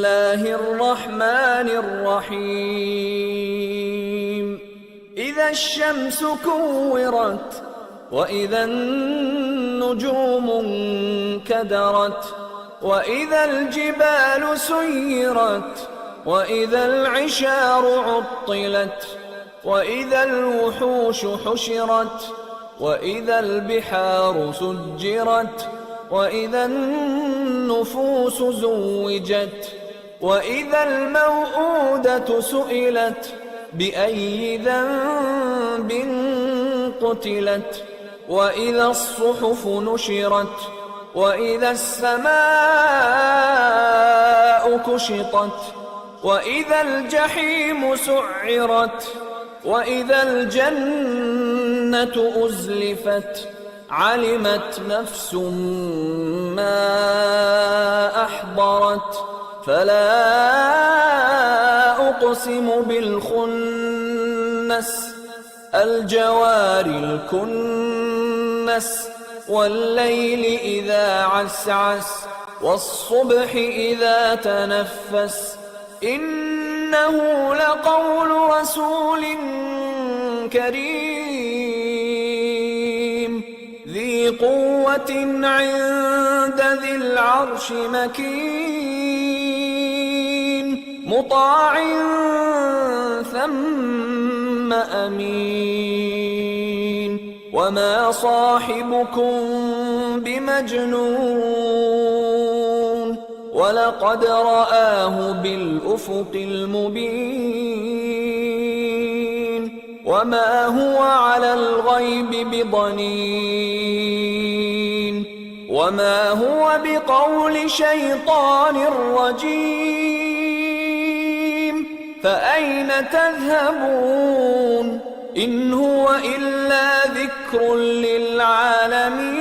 الله الرحمن الرحيم إذا الشمس كورت وإذا النجوم انكدرت وإذا الجبال سيرت وإذا العشار عطلت وإذا الوحوش حشرت وإذا البحار سجرت وإذا النفوس زوجت وإذا الموءودة سئلت بأي ذنب قتلت وإذا الصحف نشرت وإذا السماء كشطت وإذا الجحيم سعرت وإذا الجنة أزلفت علمت نفس ما أحضرت فلا أقسم بالخنس الجوار الكنس والليل إذا عسعس والصبح إذا تنفس إنه لقول رسول كريم ذي قوة عند ذي العرش مكين مطاع ثم أمين وما صاحبكم بمجنون ولقد رآه بالأفق المبين وما هو على الغيب بضنين وما هو بقول شيطان رجيم فأين تذهبون إن هو إلا ذكر للعالمين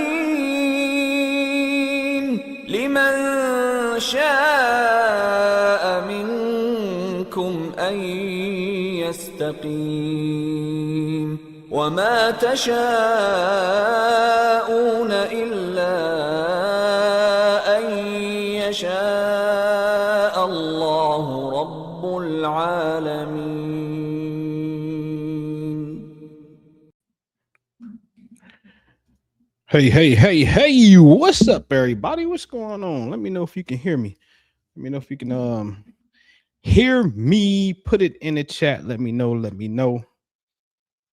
لمن شاء منكم أن يستقيم وما تشاءون إلا أن يشاء الله رب العالمين. Hey, what's up, everybody? What's going on? Let me know if you can hear me. Let me know if you can hear me. Put it in the chat. Let me know.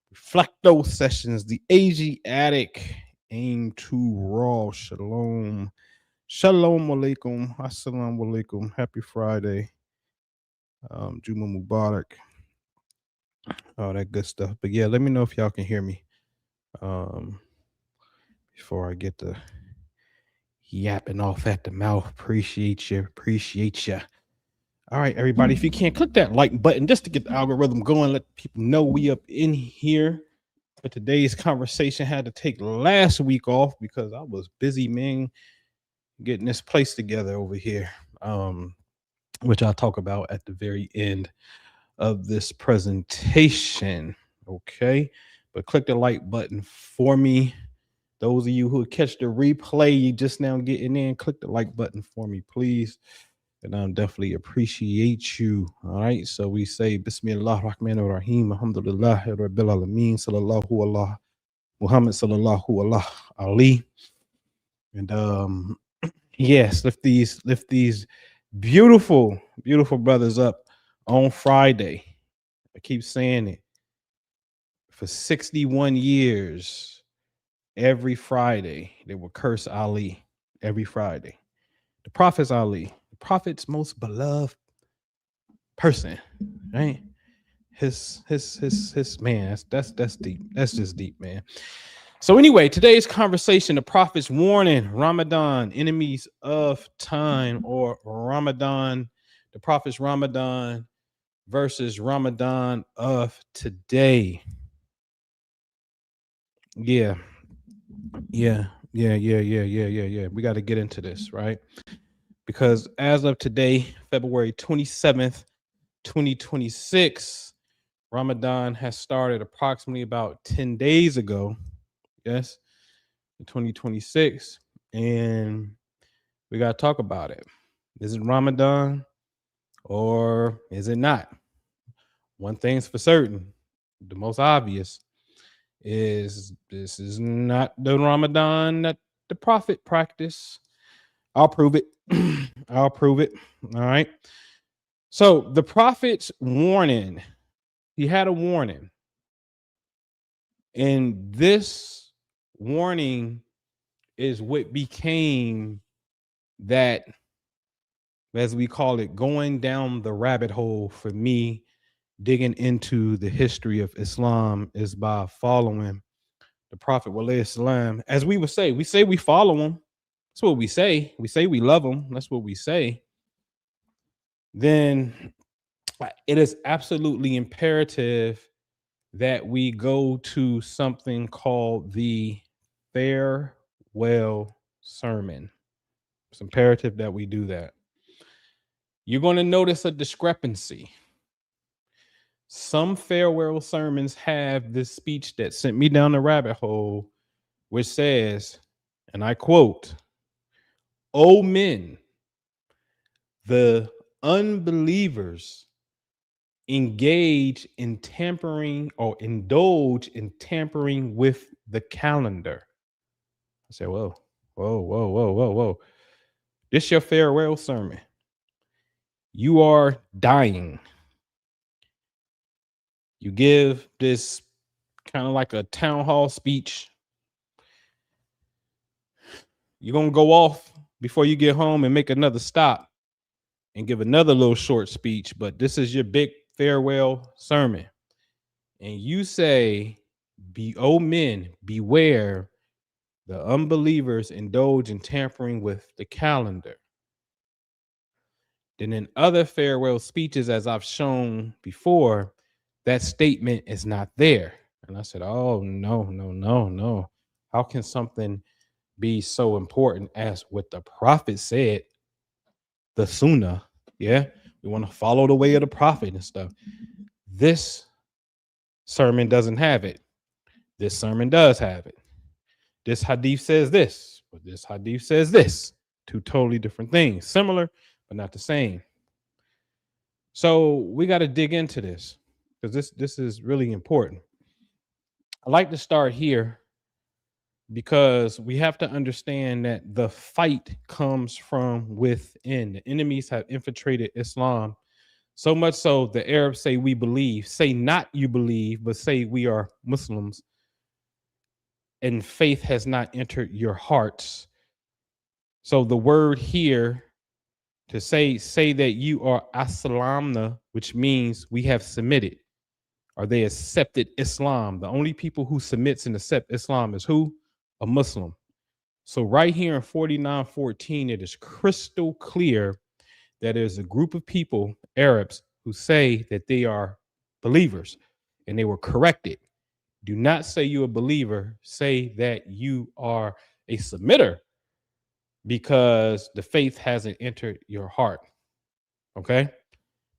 Reflect those sessions. The Asiatic aim to raw. Shalom alaikum. Assalamu alaikum. Happy Friday. Juma Mubarak. All that good stuff. But yeah, let me know if y'all can hear me. Before I get the yapping off at the mouth. Appreciate you. All right, everybody, if you can't, click that like button just to get the algorithm going. Let people know we up in here. But today's conversation had to take last week off because I was busy, man, getting this place together over here, which I'll talk about at the very end of this presentation. Okay, but click the like button for me. Those of you who catch the replay, you just now getting in, click the like button for me, please. And I definitely appreciate you. All right. So we say Bismillah Rahman Rahim. Alhamdulillah Rabbil Alameen. Sallallahu Allah Muhammad Sallallahu Allah Ali. And yes, lift these beautiful brothers up on Friday. I keep saying it. For 61 years. Every Friday, they will curse Ali. Every Friday. The Prophet's Ali. The Prophet's most beloved person. Right? His man. That's deep. That's just deep, man. So anyway, today's conversation, the Prophet's warning, Ramadan, enemies of time, or Ramadan, the Prophet's Ramadan versus Ramadan of today. Yeah. We got to get into this, right? Because as of today, February 27th, 2026, Ramadan has started approximately about 10 days ago. Yes, 2026. And we got to talk about it. Is it Ramadan? or is it not? One thing's for certain, the most obvious is this is not the Ramadan that the Prophet practiced. I'll prove it. I'll prove it. All right. So the Prophet's warning, he had a warning. And this warning is what became that, as we call it, going down the rabbit hole for me, digging into the history of Islam is by following the Prophet Islam. As we would say we follow him. That's what we say. We say we love him. That's what we say. Then it is absolutely imperative that we go to something called the farewell sermon. It's imperative that we do that. You're going to notice a discrepancy. Some farewell sermons have this speech that sent me down the rabbit hole, which says, and I quote, "O men, the unbelievers engage in tampering or indulge in tampering with the calendar." I said, whoa, whoa, whoa, whoa, whoa, whoa. This your farewell sermon. You are dying. You give this kind of like a town hall speech. You're going to go off before you get home and make another stop and give another little short speech, but this is your big farewell sermon. And you say, "O men, beware the unbelievers indulge in tampering with the calendar." Then in other farewell speeches, as I've shown before, that statement is not there. And I said, oh, no, no, no, no. How can something be so important as what the Prophet said, the Sunnah? Yeah, we want to follow the way of the Prophet and stuff. This sermon doesn't have it. This sermon does have it. This hadith says this, but this hadith says this. Two totally different things. Similar, but not the same. So we got to dig into this because this is really important. I like to start here because we have to understand that the fight comes from within. The enemies have infiltrated Islam, so much so the Arabs say we believe, say not you believe, but say we are Muslims, and faith has not entered your hearts. So the word here to say that you are aslamna, which means we have submitted, or they accepted Islam. The only people who submits and accept Islam is who? A Muslim. So right here in 49:14, it is crystal clear that there's a group of people, Arabs, who say that they are believers, and they were corrected. Do not say you're a believer, say that you are a submitter, because the faith hasn't entered your heart. Okay?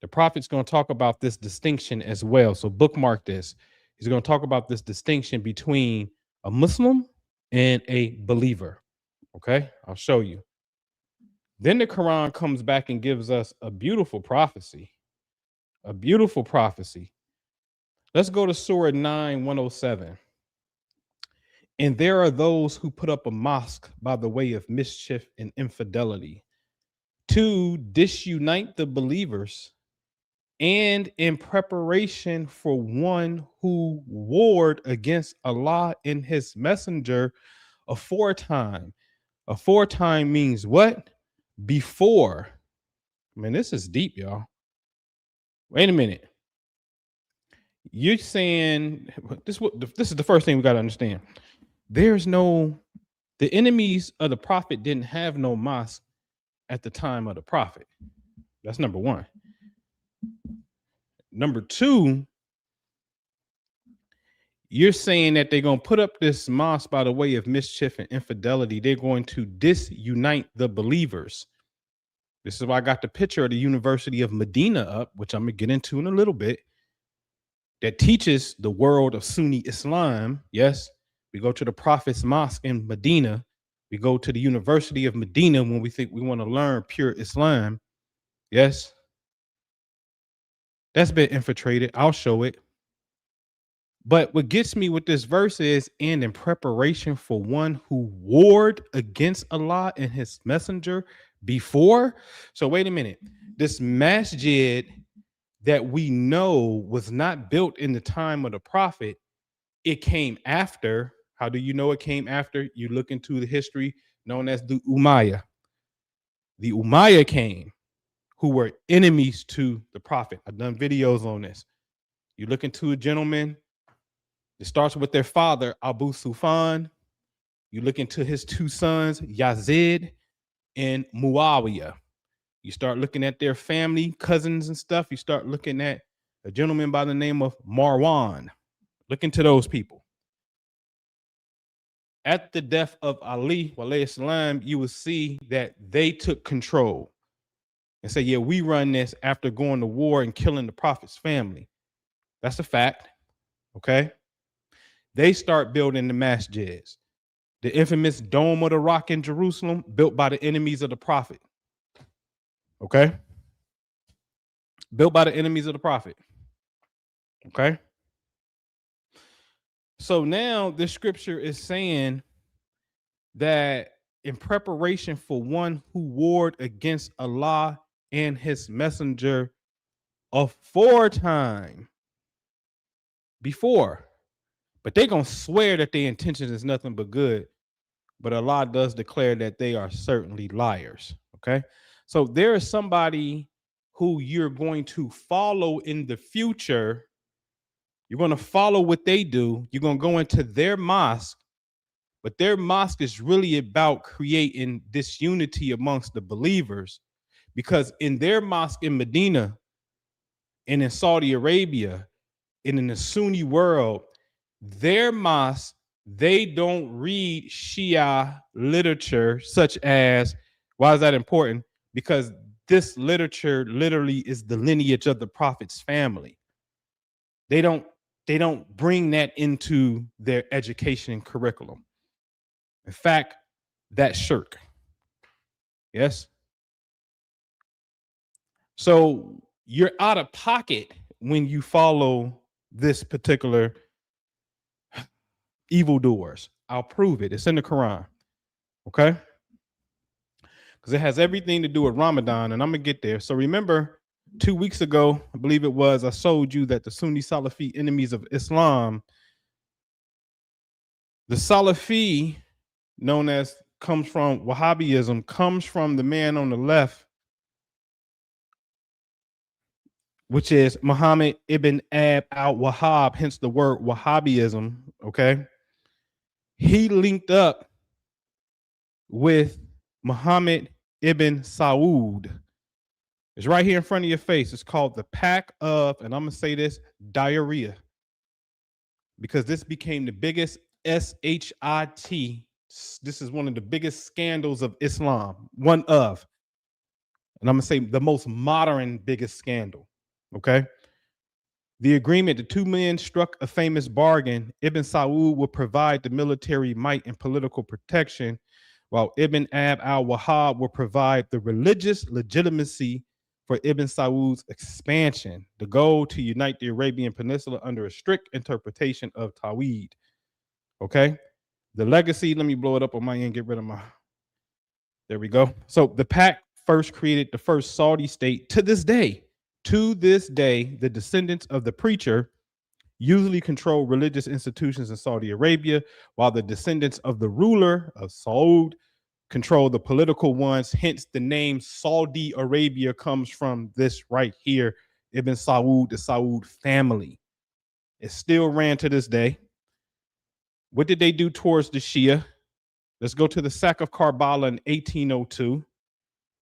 The Prophet's going to talk about this distinction as well. So bookmark this. He's going to talk about this distinction between a Muslim and a believer. Okay? I'll show you. Then the Quran comes back and gives us a beautiful prophecy. A beautiful prophecy. Let's go to Surah 9:107. And there are those who put up a mosque by the way of mischief and infidelity, to disunite the believers, and in preparation for one who warred against Allah and his messenger aforetime. Aforetime means what? Before. I mean, this is deep, y'all. Wait a minute. You're saying this is the first thing we got to understand. The enemies of the Prophet didn't have no mosque at the time of the Prophet. That's number one. Number two, you're saying that they're going to put up this mosque by the way of mischief and infidelity. They're going to disunite the believers. This is why I got the picture of the University of Medina up, which I'm going to get into in a little bit, that teaches the world of Sunni Islam. Yes, we go to the Prophet's mosque in Medina. We go to the University of Medina when we think we want to learn pure Islam. Yes. That's been infiltrated. I'll show it. But what gets me with this verse is, and in preparation for one who warred against Allah and his messenger before. So wait a minute. This masjid that we know was not built in the time of the prophet, it came after. How do you know it came after? You look into the history known as the Umayyah. The Umayyah came, who were enemies to the prophet. I've done videos on this. You look into a gentleman, it starts with their father, Abu Sufyan. You look into his two sons, Yazid and Muawiyah. You start looking at their family, cousins and stuff. You start looking at a gentleman by the name of Marwan. Look into those people. At the death of Ali, alayhi salam, you will see that they took control and say, yeah, we run this after going to war and killing the prophet's family. That's a fact. Okay. They start building the masjids. The infamous Dome of the Rock in Jerusalem, built by the enemies of the prophet. Okay. Built by the enemies of the prophet. Okay. So now this scripture is saying that in preparation for one who warred against Allah and his messenger aforetime, before, but they're going to swear that their intention is nothing but good. But Allah does declare that they are certainly liars. Okay. So there is somebody who you're going to follow in the future. You're going to follow what they do. You're going to go into their mosque, but their mosque is really about creating disunity amongst the believers, because in their mosque in Medina and in Saudi Arabia and in the Sunni world, their mosque, they don't read Shia literature such as, why is that important? Because this literature literally is the lineage of the prophet's family. They don't bring that into their education and curriculum. In fact, that's shirk. Yes. So you're out of pocket when you follow this particular evildoers. I'll prove it. It's in the Quran. Okay. Because it has everything to do with Ramadan, and I'm gonna get there. So remember, 2 weeks ago, I believe it was, I showed you that the Sunni Salafi enemies of Islam, the Salafi, known as, comes from Wahhabism, comes from the man on the left, which is Muhammad ibn al-Wahhab, hence the word Wahhabism. Okay. He linked up with Muhammad ibn Saud. It's right here in front of your face. It's called the Pack of, and I'm going to say this, diarrhea, because this became the biggest SHIT. This is one of the biggest scandals of Islam, one of, and I'm going to say the most modern biggest scandal. Okay. The agreement, the two men struck a famous bargain. Ibn Saud will provide the military might and political protection, while Ibn al-Wahhab will provide the religious legitimacy for Ibn Saud's expansion. The goal to unite the Arabian Peninsula under a strict interpretation of Tawhid. Okay. The legacy, let me blow it up on my end, get rid of my, there we go. So the pact first created the first Saudi state. To this day, the descendants of the preacher usually control religious institutions in Saudi Arabia, while the descendants of the ruler of Saud control the political ones. Hence, the name Saudi Arabia comes from this right here, Ibn Saud, the Saud family. It still ran to this day. What did they do towards the Shia? Let's go to the sack of Karbala in 1802.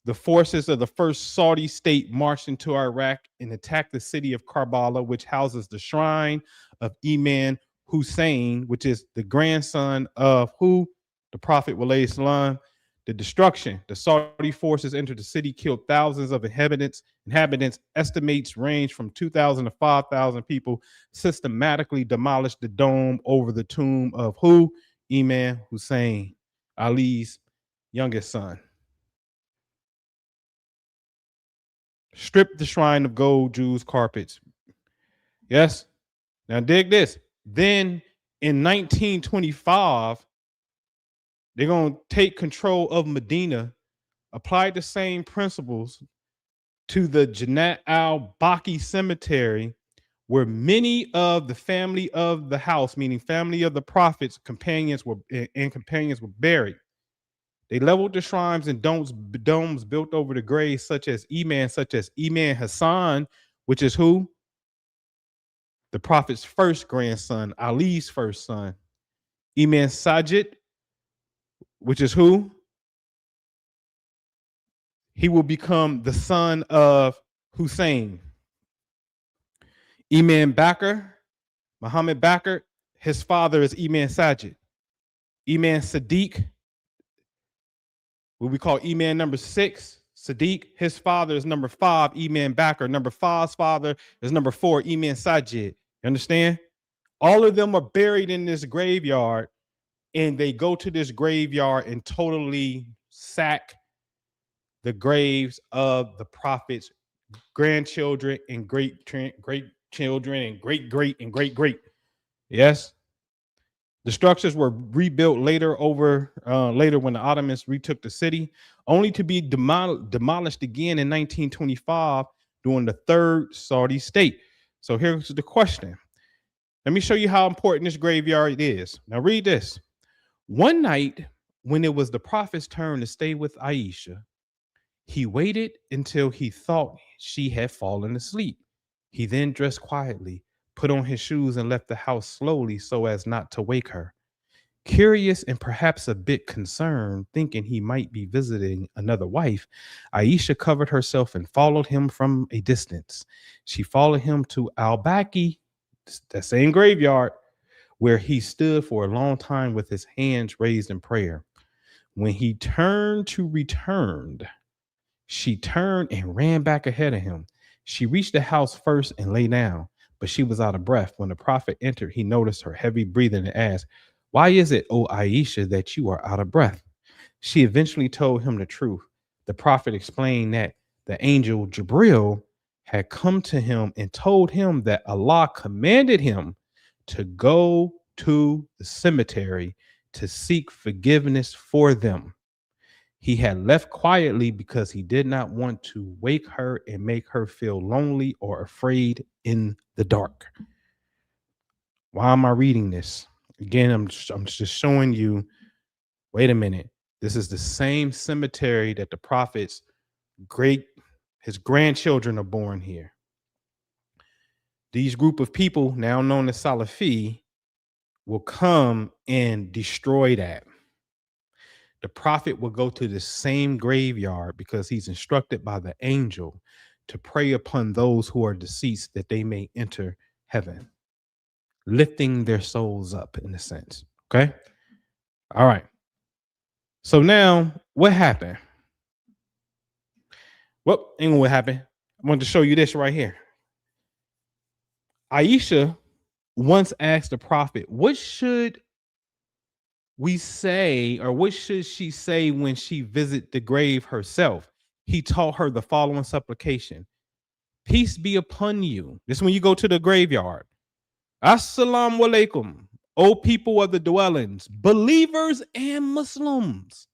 The forces of the first Saudi state marched into Iraq and attacked the city of Karbala, which houses the shrine of Imam Hussein, which is the grandson of who? The Prophet alayhi salam. The destruction. The Saudi forces entered the city, killed thousands of inhabitants. Estimates range from 2,000 to 5,000 people. Systematically demolished the dome over the tomb of who? Imam Hussein, Ali's youngest son. Strip the shrine of gold, jewels, carpets. Yes. Now dig this. Then in 1925, they're going to take control of Medina, apply the same principles to the Jannat al-Baqīʿ cemetery, where many of the family of the house, meaning family of the prophets, companions were buried. They leveled the shrines and domes built over the graves, such as Iman Hassan, which is who? The prophet's first grandson, Ali's first son. Iman Sajid, which is who? He will become the son of Hussein. Iman Bakr, Muhammad Bakr, his father is Iman Sajid. Iman Sadiq, what we call Iman number 6, Sadiq, his father is number 5, Iman Bakr. Number 5's father is number 4, Iman Sajid. You understand? All of them are buried in this graveyard, and they go to this graveyard and totally sack the graves of the prophets' grandchildren and great children and great. Yes. The structures were rebuilt later when the Ottomans retook the city, only to be demolished again in 1925 during the Third Saudi state. So here's the question. Let me show you how important this graveyard is. Now read this. One night, when it was the prophet's turn to stay with Aisha, he waited until he thought she had fallen asleep. He then dressed quietly, put on his shoes, and left the house slowly so as not to wake her. Curious and perhaps a bit concerned, thinking he might be visiting another wife, Aisha covered herself and followed him from a distance. She followed him to al-Baqīʿ, that same graveyard, where he stood for a long time with his hands raised in prayer. When he turned to return, she turned and ran back ahead of him. She reached the house first and lay down, but she was out of breath. When the prophet entered, he noticed her heavy breathing and asked, "Why is it, O Aisha, that you are out of breath?" She eventually told him the truth. The prophet explained that the angel Jibril had come to him and told him that Allah commanded him to go to the cemetery to seek forgiveness for them. He had left quietly because he did not want to wake her and make her feel lonely or afraid in the dark. Why am I reading this? Again, I'm just showing you, wait a minute. This is the same cemetery that the prophet's his grandchildren are born here. These group of people, now known as Salafi, will come and destroy that. The prophet will go to the same graveyard because he's instructed by the angel to pray upon those who are deceased that they may enter heaven, lifting their souls up in a sense. Okay. All right. So now what happened? Well, anyway, what happened? I wanted to show you this right here. Aisha once asked the prophet, what should we say, or what should she say when she visit the grave herself? He taught her the following supplication: peace be upon you. This is when you go to the graveyard. Assalamu alaikum, O people of the dwellings, believers and Muslims.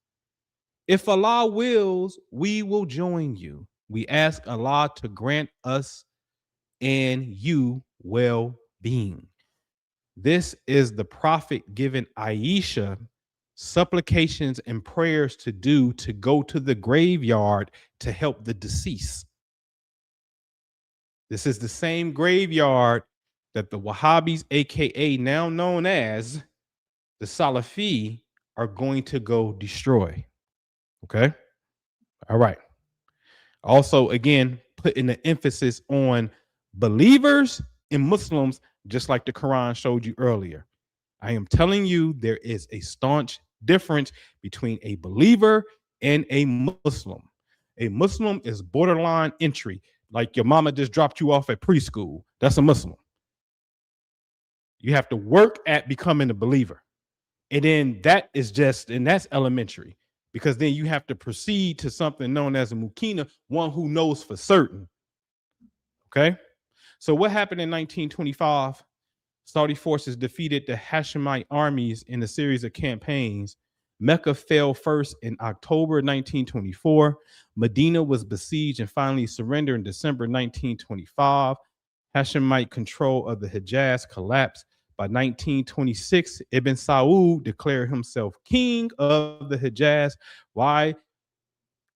If Allah wills, we will join you. We ask Allah to grant us and you well-being. This is the prophet giving Aisha supplications and prayers to go to the graveyard to help the deceased. This is the same graveyard that the Wahhabis, aka now known as the Salafi, are going to go destroy. Okay. All right. Also, again, putting the emphasis on believers and Muslims, just like the Quran showed you earlier. I am telling you, there is a staunch difference between a believer and a Muslim. A Muslim is borderline entry, like your mama just dropped you off at preschool. That's a Muslim. You have to work at becoming a believer. And then that's elementary, because then you have to proceed to something known as a mukina, one who knows for certain. Okay. So what happened in 1925? Saudi forces defeated the Hashemite armies in a series of campaigns. Mecca fell first in October 1924. Medina was besieged and finally surrendered in December 1925. Hashemite control of the Hijaz collapsed. By 1926, Ibn Saud declared himself king of the Hijaz. Why?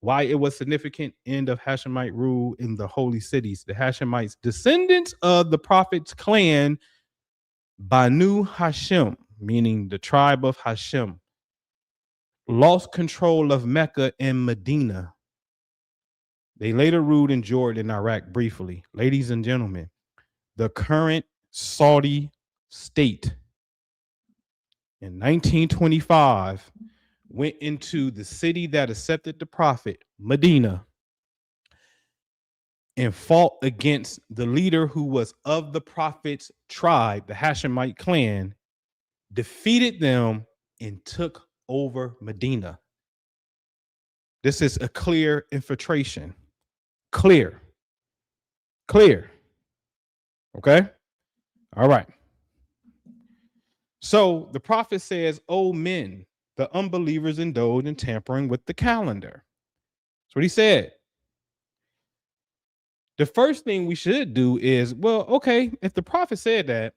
Why it was significant? End of Hashemite rule in the holy cities. The Hashemites, descendants of the prophet's clan, Banu Hashem, meaning the tribe of Hashem, lost control of Mecca and Medina. They later ruled in Jordan and Iraq briefly. Ladies and gentlemen, the current Saudi state in 1925 went into the city that accepted the prophet, Medina, and fought against the leader who was of the prophet's tribe, the Hashemite clan, defeated them, and took over Medina. This is a clear infiltration. Clear. Okay? All right. So the prophet says, "O men, the unbelievers indulge in tampering with the calendar." That's what he said. The first thing we should do is, well, okay, if the prophet said that,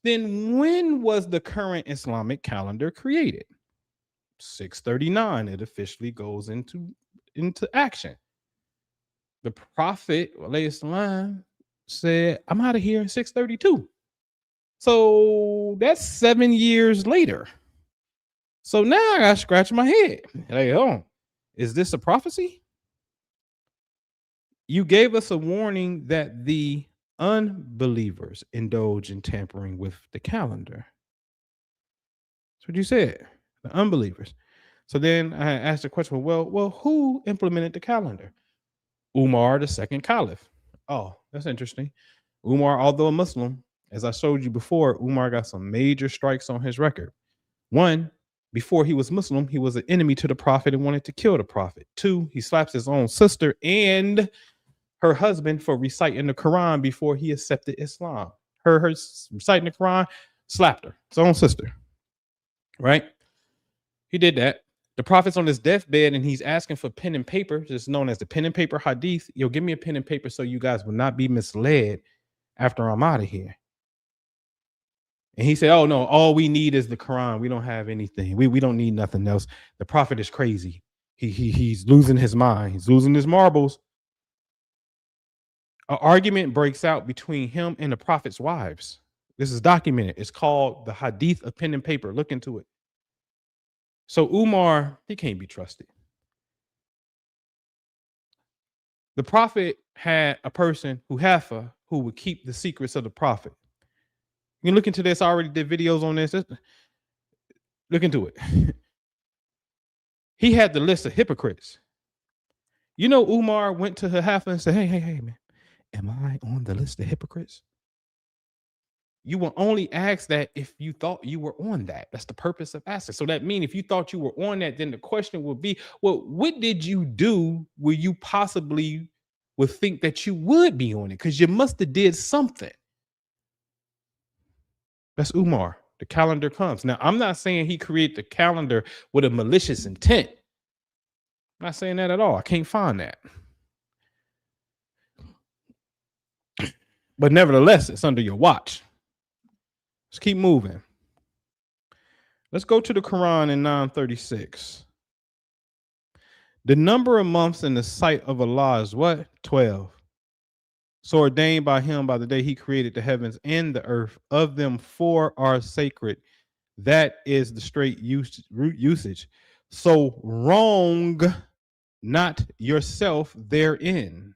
then when was the current Islamic calendar created? 639, it officially goes into action. The prophet, alayhi said, "I'm out of here in 632." So that's 7 years later. So now I got to scratch my head. Like, oh, is this a prophecy? You gave us a warning that the unbelievers indulge in tampering with the calendar. That's what you said. The unbelievers. So then I asked the question, well, who implemented the calendar? Umar, the second caliph. Oh, that's interesting. Umar, although a Muslim, as I showed you before, Umar got some major strikes on his record. One, before he was Muslim, he was an enemy to the prophet and wanted to kill the prophet. Two, he slaps his own sister and her husband for reciting the Quran before he accepted Islam. Her reciting the Quran, slapped her, his own sister. Right? He did that. The prophet's on his deathbed and he's asking for pen and paper, just known as the pen and paper hadith. Yo, give me a pen and paper so you guys will not be misled after I'm out of here. And he said, "Oh no, all we need is the Quran. We don't have anything. We don't need nothing else. The prophet is crazy. He's losing his mind. He's losing his marbles." An argument breaks out between him and the prophet's wives. This is documented. It's called the Hadith of Pen and Paper. Look into it. So Umar, he can't be trusted. The prophet had a person who would keep the secrets of the prophet. You can look into this. I already did videos on this. Look into it. He had the list of hypocrites. You know, Umar went to Hafa and said, hey, man, am I on the list of hypocrites? You will only ask that if you thought you were on that. That's the purpose of asking. So that means if you thought you were on that, then the question would be, well, what did you do where you possibly would think that you would be on it? Because you must have did something. That's Umar. The calendar comes. Now, I'm not saying he created the calendar with a malicious intent. I'm not saying that at all. I can't find that. But nevertheless, it's under your watch. Let's keep moving. Let's go to the Quran in 936. The number of months in the sight of Allah is what? 12. So ordained by him by the day he created the heavens and the earth. Of them 4 are sacred. That is the straight usage. So wrong not yourself therein.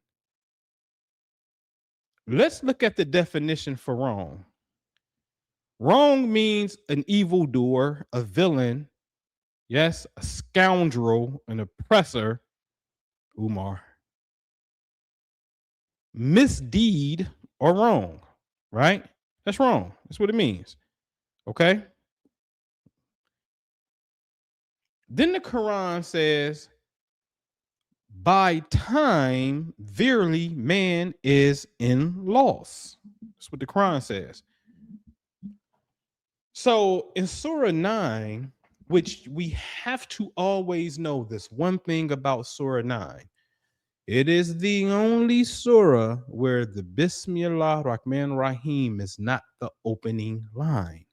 Let's look at the definition for wrong. Wrong means an evildoer, a villain, yes, a scoundrel, an oppressor, Umar. Misdeed or wrong, right? That's wrong. That's what it means. Okay? Then the Quran says, by time, verily, man is in loss. That's what the Quran says. So in Surah 9, which we have to always know this one thing about Surah 9, it is the only surah where the Bismillah Rahman Rahim is not the opening line.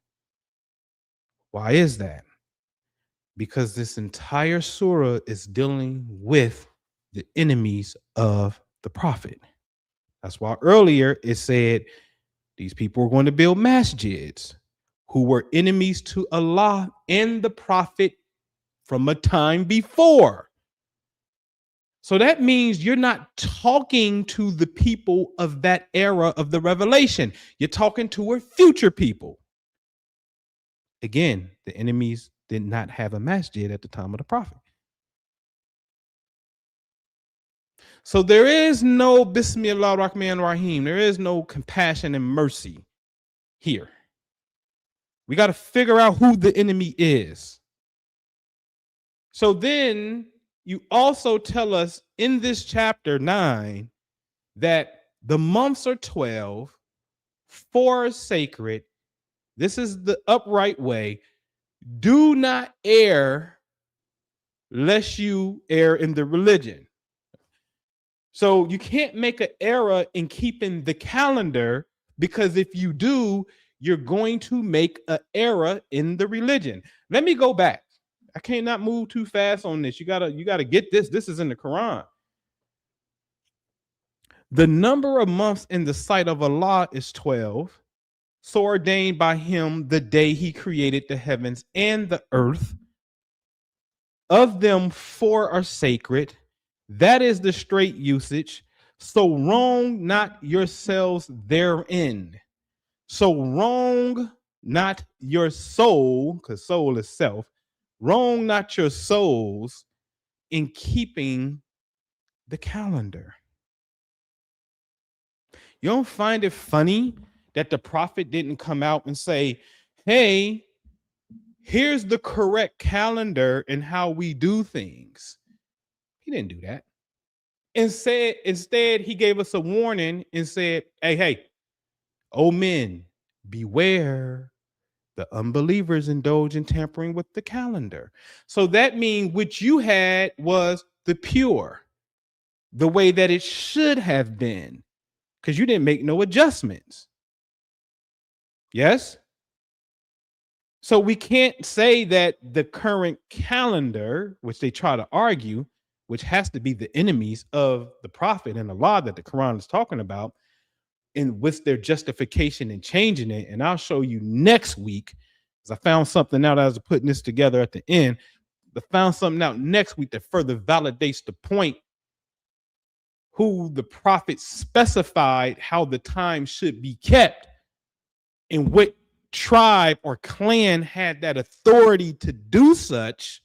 Why is that? Because this entire surah is dealing with the enemies of the Prophet. That's why earlier it said these people were going to build masjids who were enemies to Allah and the Prophet from a time before. So that means you're not talking to the people of that era of the revelation. You're talking to a future people. Again, the enemies did not have a masjid at the time of the Prophet. So there is no Bismillah Rahman Rahim. There is no compassion and mercy here. We got to figure out who the enemy is. So then you also tell us in this chapter 9 that the months are 12, 4 are sacred. This is the upright way. Do not err lest you err in the religion. So you can't make an error in keeping the calendar, because if you do, you're going to make an error in the religion. Let me go back. I cannot move too fast on this. You gotta get this. This is in the Quran. The number of months in the sight of Allah is 12, so ordained by him the day he created the heavens and the earth. Of them 4 are sacred. That is the straight usage. So wrong not yourselves therein. So wrong not your soul, because soul is self. Wrong not your souls in keeping the calendar. You don't find it funny that the Prophet didn't come out and say, hey, here's the correct calendar and how we do things? He didn't do that. Instead, he gave us a warning and said, hey, oh men, beware. The unbelievers indulge in tampering with the calendar. So that means what you had was the pure, the way that it should have been, because you didn't make no adjustments. Yes? So we can't say that the current calendar, which they try to argue, which has to be the enemies of the Prophet and Allah that the Quran is talking about, and what's their justification in changing it. And I'll show you next week, because I found something out as I was putting this together at the end. I found something out next week that further validates the point who the Prophet specified how the time should be kept and what tribe or clan had that authority to do such,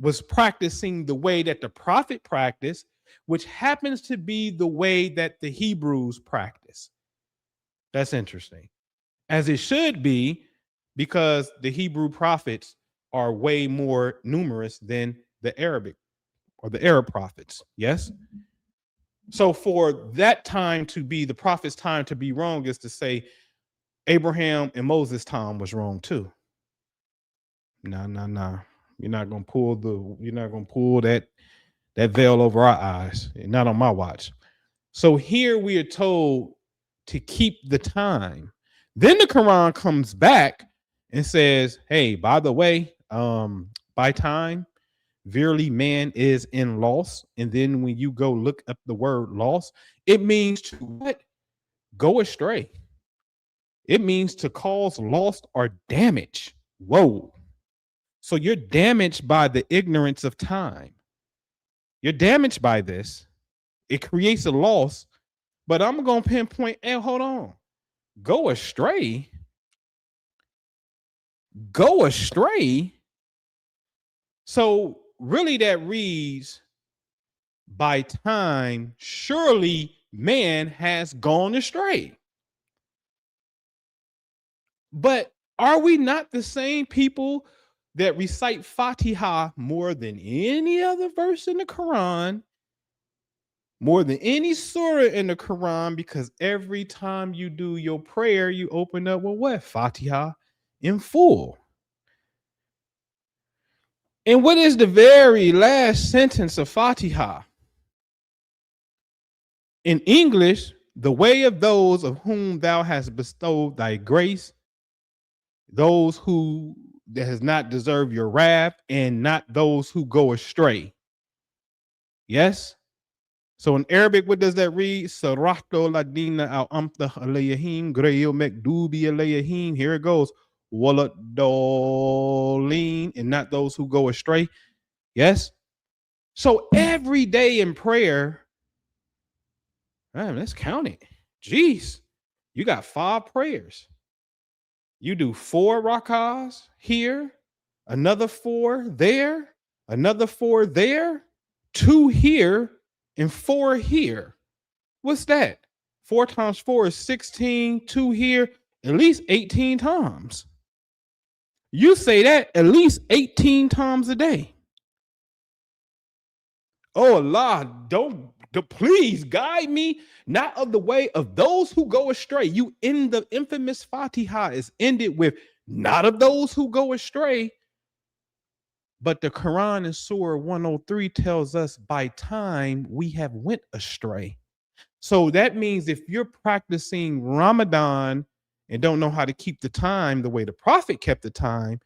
was practicing the way that the Prophet practiced, which happens to be the way that the Hebrews practice. That's interesting. As it should be, because the Hebrew prophets are way more numerous than the Arabic or the Arab prophets. Yes? So for that time to be the prophet's time to be wrong is to say Abraham and Moses' time was wrong too. No. You're not gonna pull that veil over our eyes. Not on my watch. So here we are told to keep the time. Then the Quran comes back and says, hey, by the way, by time, verily man is in loss. And then when you go look up the word loss, it means to what? Go astray. It means to cause loss or damage. Whoa. So you're damaged by the ignorance of time. You're damaged by this. It creates a loss, but I'm going to pinpoint, and hold on. Go astray. Go astray. So really that reads, by time, surely man has gone astray. But are we not the same people that recite Fatiha more than any other verse in the Quran more than any surah in the Quran, because every time you do your prayer, you open up with what? Fatiha in full. And what is the very last sentence of Fatiha? In English, the way of those of whom thou hast bestowed thy grace, those who that has not deserved your wrath, and not those who go astray. Yes? So in Arabic, what does that read? Sarahto ladina al amta alayhim grayo mekdubi alayhim. Here it goes. Waladolin, and not those who go astray. Yes? So every day in prayer, man, let's count it. Jeez, you got 5 prayers. You do 4 rakahs here, another 4 there, another 4 there, 2 here, and 4 here. What's that? 4 times 4 is 16, 2 here, at least 18 times. You say that at least 18 times a day. Oh Allah, don't please guide me not of the way of those who go astray. You in the infamous Fatiha is ended with not of those who go astray. But the Quran in Surah 103 tells us by time we have went astray. So that means if you're practicing Ramadan and don't know how to keep the time the way the Prophet kept the time,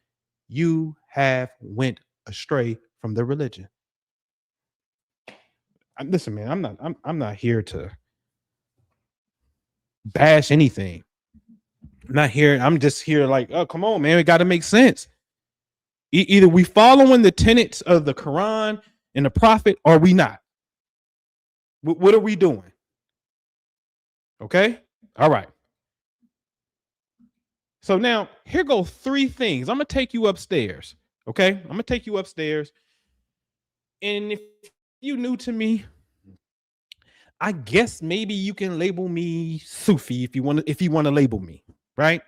you have went astray from the religion. Listen, man, I'm not here to bash anything. I'm not here. I'm just here like, oh, come on, man. It got to make sense. Either we following the tenets of the Quran and the Prophet, or we not. What are we doing? Okay. All right. So now here go 3 things. I'm going to take you upstairs. Okay. I'm going to take you upstairs. And if you new to me, I guess maybe you can label me Sufi if you want to label me, right?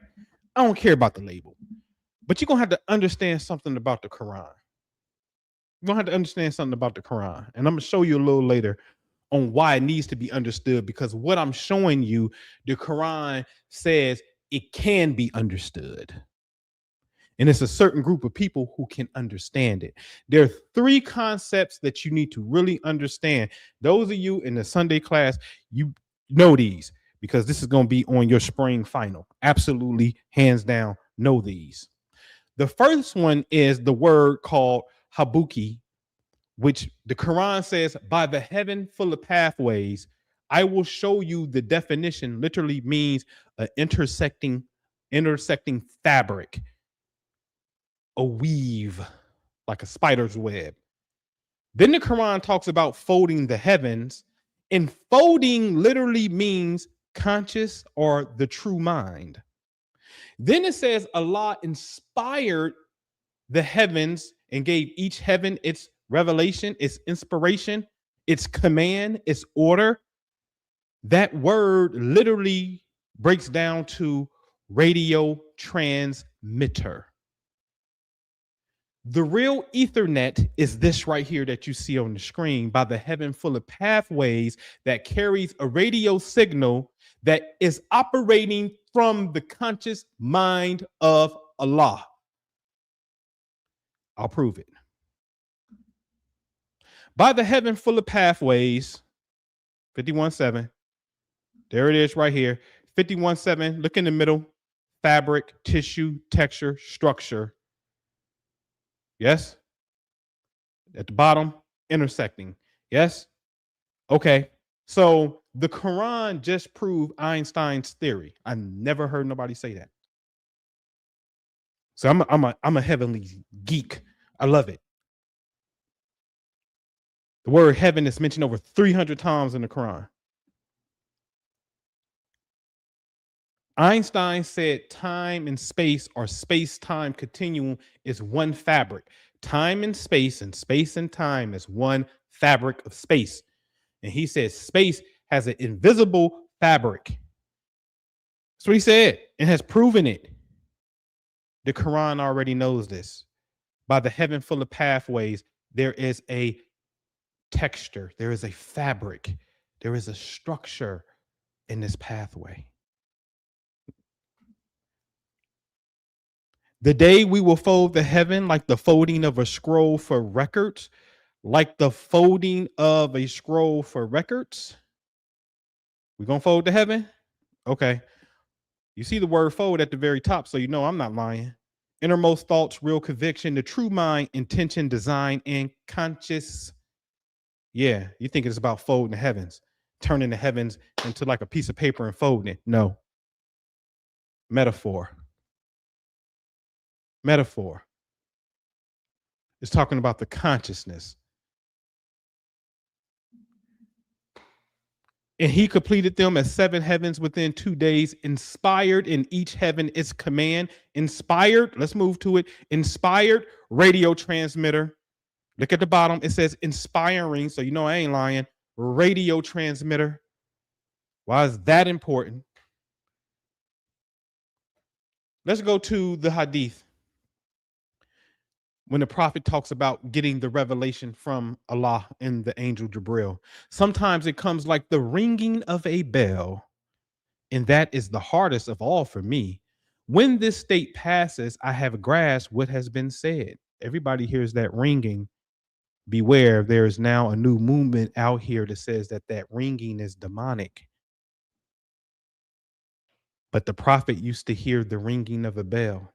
I don't care about the label. But you're going to have to understand something about the Quran. You're going to have to understand something about the Quran. And I'm going to show you a little later on why it needs to be understood, because what I'm showing you, the Quran says it can be understood. And it's a certain group of people who can understand it. There are 3 concepts that you need to really understand. Those of you in the Sunday class, you know these because this is going to be on your spring final. Absolutely, hands down, know these. The first one is the word called habuki, which the Quran says, by the heaven full of pathways, I will show you. The definition literally means an intersecting fabric, a weave, like a spider's web. Then the Quran talks about folding the heavens, and folding literally means conscious or the true mind. Then it says Allah inspired the heavens and gave each heaven its revelation, its inspiration, its command, its order. That word literally breaks down to radio transmitter. The real Ethernet is this right here that you see on the screen, by the heaven full of pathways, that carries a radio signal that is operating from the conscious mind of Allah. I'll prove it. By the heaven full of pathways, 51:7. There it is right here. 51:7. Look in the middle. Fabric, tissue, texture, structure. Yes. At the bottom, intersecting. Yes. Okay. So the Quran just proved Einstein's theory. I never heard nobody say that. So I'm a heavenly geek. I love it. The word heaven is mentioned over 300 times in the Quran. Einstein said time and space, or space-time continuum, is one fabric. Time and space and time is one fabric of space. And he says space has an invisible fabric. That's what he said, and has proven it. The Quran already knows this. By the heaven full of pathways, there is a texture, there is a fabric. There is a structure in this pathway. The day we will fold the heaven like the folding of a scroll for records, like the folding of a scroll for records. We're going to fold the heaven? Okay. You see the word fold at the very top, so you know I'm not lying. Innermost thoughts, real conviction, the true mind, intention, design, and conscious. Yeah, you think it's about folding the heavens, turning the heavens into like a piece of paper and folding it. No. Metaphor. Metaphor. It's talking about the consciousness. And he completed them as 7 heavens within 2 days, inspired in each heaven its command. Inspired, let's move to it. Inspired radio transmitter. Look at the bottom. It says inspiring, so you know I ain't lying. Radio transmitter. Why is that important? Let's go to the hadith. When the prophet talks about getting the revelation from Allah and the angel Jibril, sometimes it comes like the ringing of a bell, and that is the hardest of all for me. When this state passes, I have grasped what has been said. Everybody hears that ringing. Beware, there is now a new movement out here that says that that ringing is demonic. But the prophet used to hear the ringing of a bell.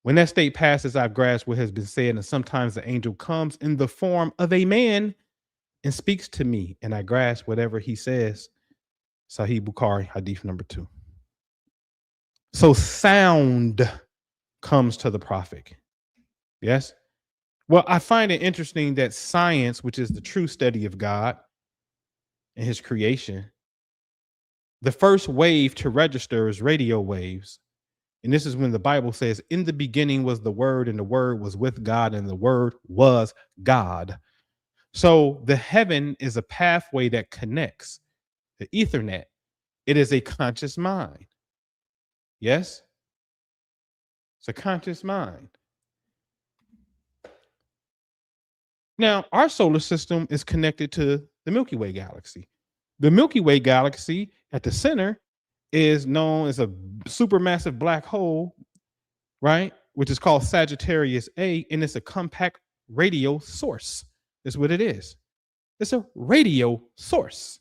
When that state passes, I've grasped what has been said, and sometimes the angel comes in the form of a man and speaks to me, and I grasp whatever he says. Sahih Bukhari, hadith number 2. So sound comes to the prophet. Yes? Well, I find it interesting that science, which is the true study of God and his creation, the first wave to register is radio waves. And this is when the Bible says, in the beginning was the Word, and the Word was with God, and the Word was God. So the heaven is a pathway that connects the Ethernet. It is a conscious mind. Yes? It's a conscious mind. Now, our solar system is connected to the Milky Way galaxy. The Milky Way galaxy at the center is known as a supermassive black hole, right? Which is called Sagittarius A, and it's a compact radio source. That's what it is. It's a radio source.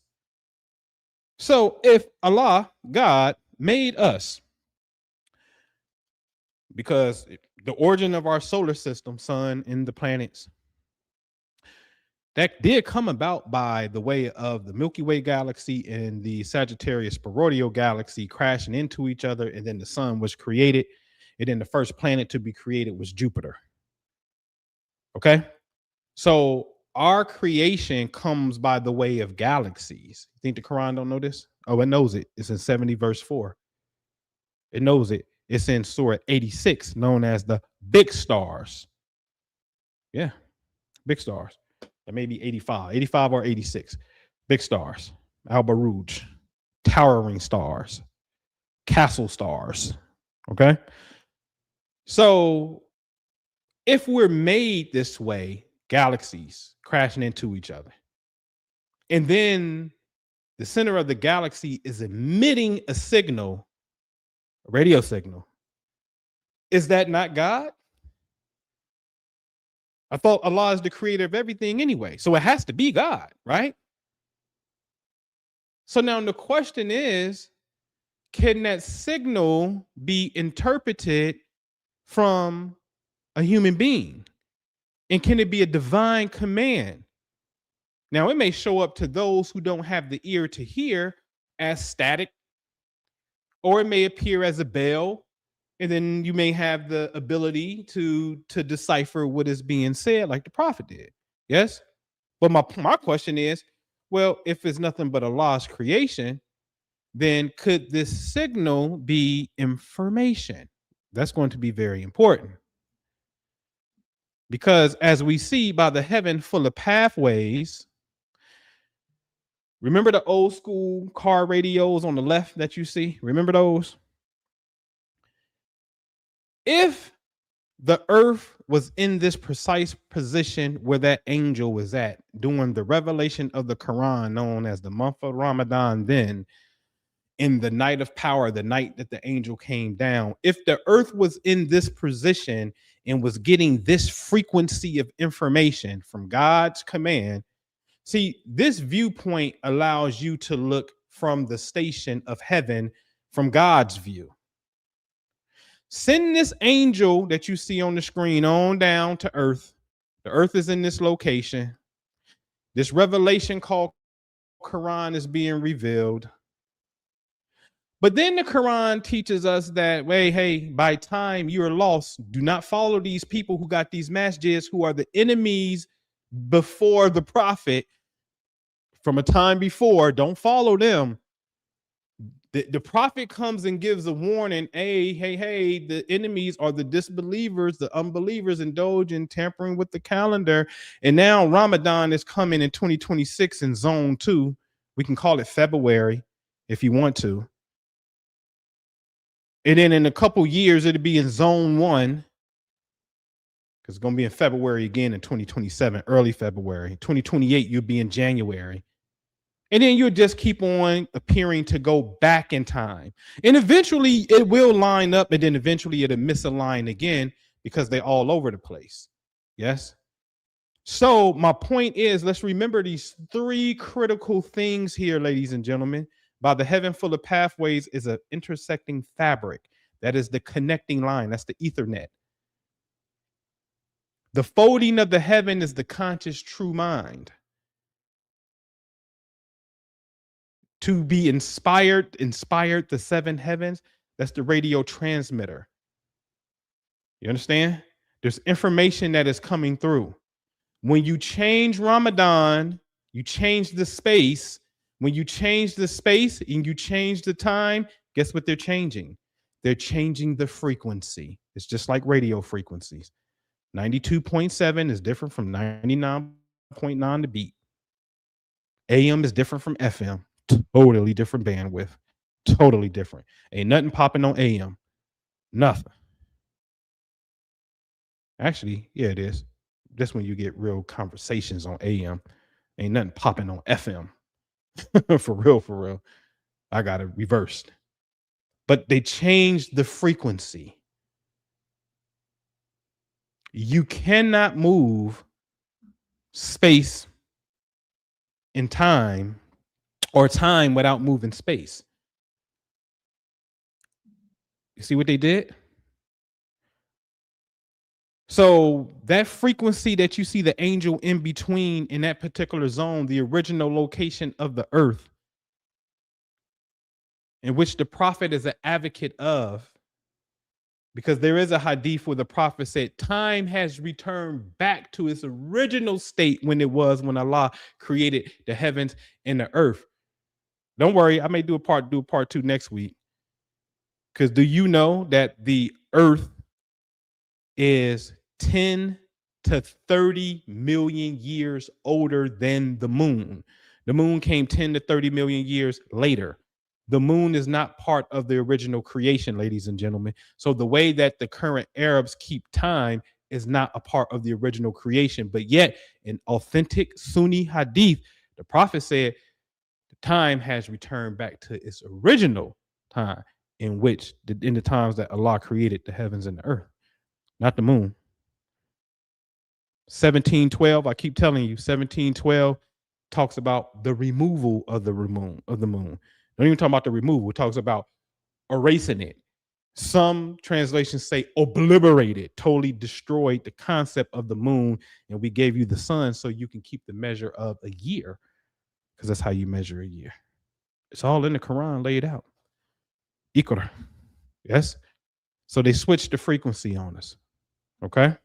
So if Allah, God, made us, because the origin of our solar system, sun and the planets, that did come about by the way of the Milky Way galaxy and the Sagittarius Sporoidal galaxy crashing into each other, and then the sun was created, and then the first planet to be created was Jupiter. Okay? So our creation comes by the way of galaxies. You think the Quran don't know this? Oh, it knows it. It's in 70 verse 4. It knows it. It's in Surah 86, known as the big stars. Yeah, big stars. That may be 85 or 86. Big stars, Al-Baruj, towering stars, castle stars. Okay. So if we're made this way, galaxies crashing into each other, and then the center of the galaxy is emitting a signal, a radio signal, is that not God? I thought Allah is the creator of everything anyway, so it has to be God, right? So now the question is, can that signal be interpreted from a human being? And can it be a divine command? Now, it may show up to those who don't have the ear to hear as static, or it may appear as a bell, and then you may have the ability to decipher what is being said, like the prophet did. Yes? But my question is, well, if it's nothing but Allah's creation, then could this signal be information? That's going to be very important. Because as we see by the heaven full of pathways, remember the old school car radios on the left that you see? Remember those? If the earth was in this precise position where that angel was at during the revelation of the Quran, known as the month of Ramadan, then in the night of power, the night that the angel came down. If the earth was in this position and was getting this frequency of information from God's command, see, this viewpoint allows you to look from the station of heaven from God's view. Send this angel that you see on the screen on down to earth. The earth is in this location. This revelation called Quran is being revealed. But then the Quran teaches us that, hey, by time you are lost, do not follow these people who got these masjids, who are the enemies before the prophet from a time before. Don't follow them. The prophet comes and gives a warning. Hey, the enemies are the disbelievers, the unbelievers, indulge in tampering with the calendar. And now Ramadan is coming in 2026 in zone 2. We can call it February if you want to. And then in a couple years, it'll be in zone 1, because it's going to be in February again in 2027, early February. 2028, you'll be in January. And then you'll just keep on appearing to go back in time. And eventually it will line up, and then eventually it'll misalign again because they're all over the place. Yes? So my point is, let's remember these 3 critical things here, ladies and gentlemen. By the heaven full of pathways is an intersecting fabric. That is the connecting line. That's the Ethernet. The folding of the heaven is the conscious true mind. To be inspired the 7 heavens, that's the radio transmitter. You understand? There's information that is coming through. When you change Ramadan, you change the space. When you change the space and you change the time, guess what they're changing? They're changing the frequency. It's just like radio frequencies. 92.7 is different from 99.9 to beat. AM is different from FM. Totally different bandwidth. Totally different. Ain't nothing popping on AM. Nothing. Actually, yeah, it is. That's when you get real conversations on AM. Ain't nothing popping on FM. For real. I got it reversed. But they changed the frequency. You cannot move space and time, or time without moving space. You see what they did? So that frequency that you see the angel in between in that particular zone, the original location of the earth, in which the prophet is an advocate of, because there is a hadith where the prophet said, time has returned back to its original state when Allah created the heavens and the earth. Don't worry, I may do a part 2 next week. Because do you know that the earth is 10 to 30 million years older than the moon? The moon came 10 to 30 million years later. The moon is not part of the original creation, ladies and gentlemen. So the way that the current Arabs keep time is not a part of the original creation. But yet, in authentic Sunni hadith, the prophet said the time has returned back to its original time, in the times that Allah created the heavens and the earth, not the moon. 1712, I keep telling you, 1712 talks about the removal of the moon. Don't even talk about the removal. It talks about erasing it. Some translations say obliterated, totally destroyed the concept of the moon, and we gave you the sun so you can keep the measure of a year, because that's how you measure a year. It's all in the Quran laid out. Iqra. Yes? So they switched the frequency on us. Okay?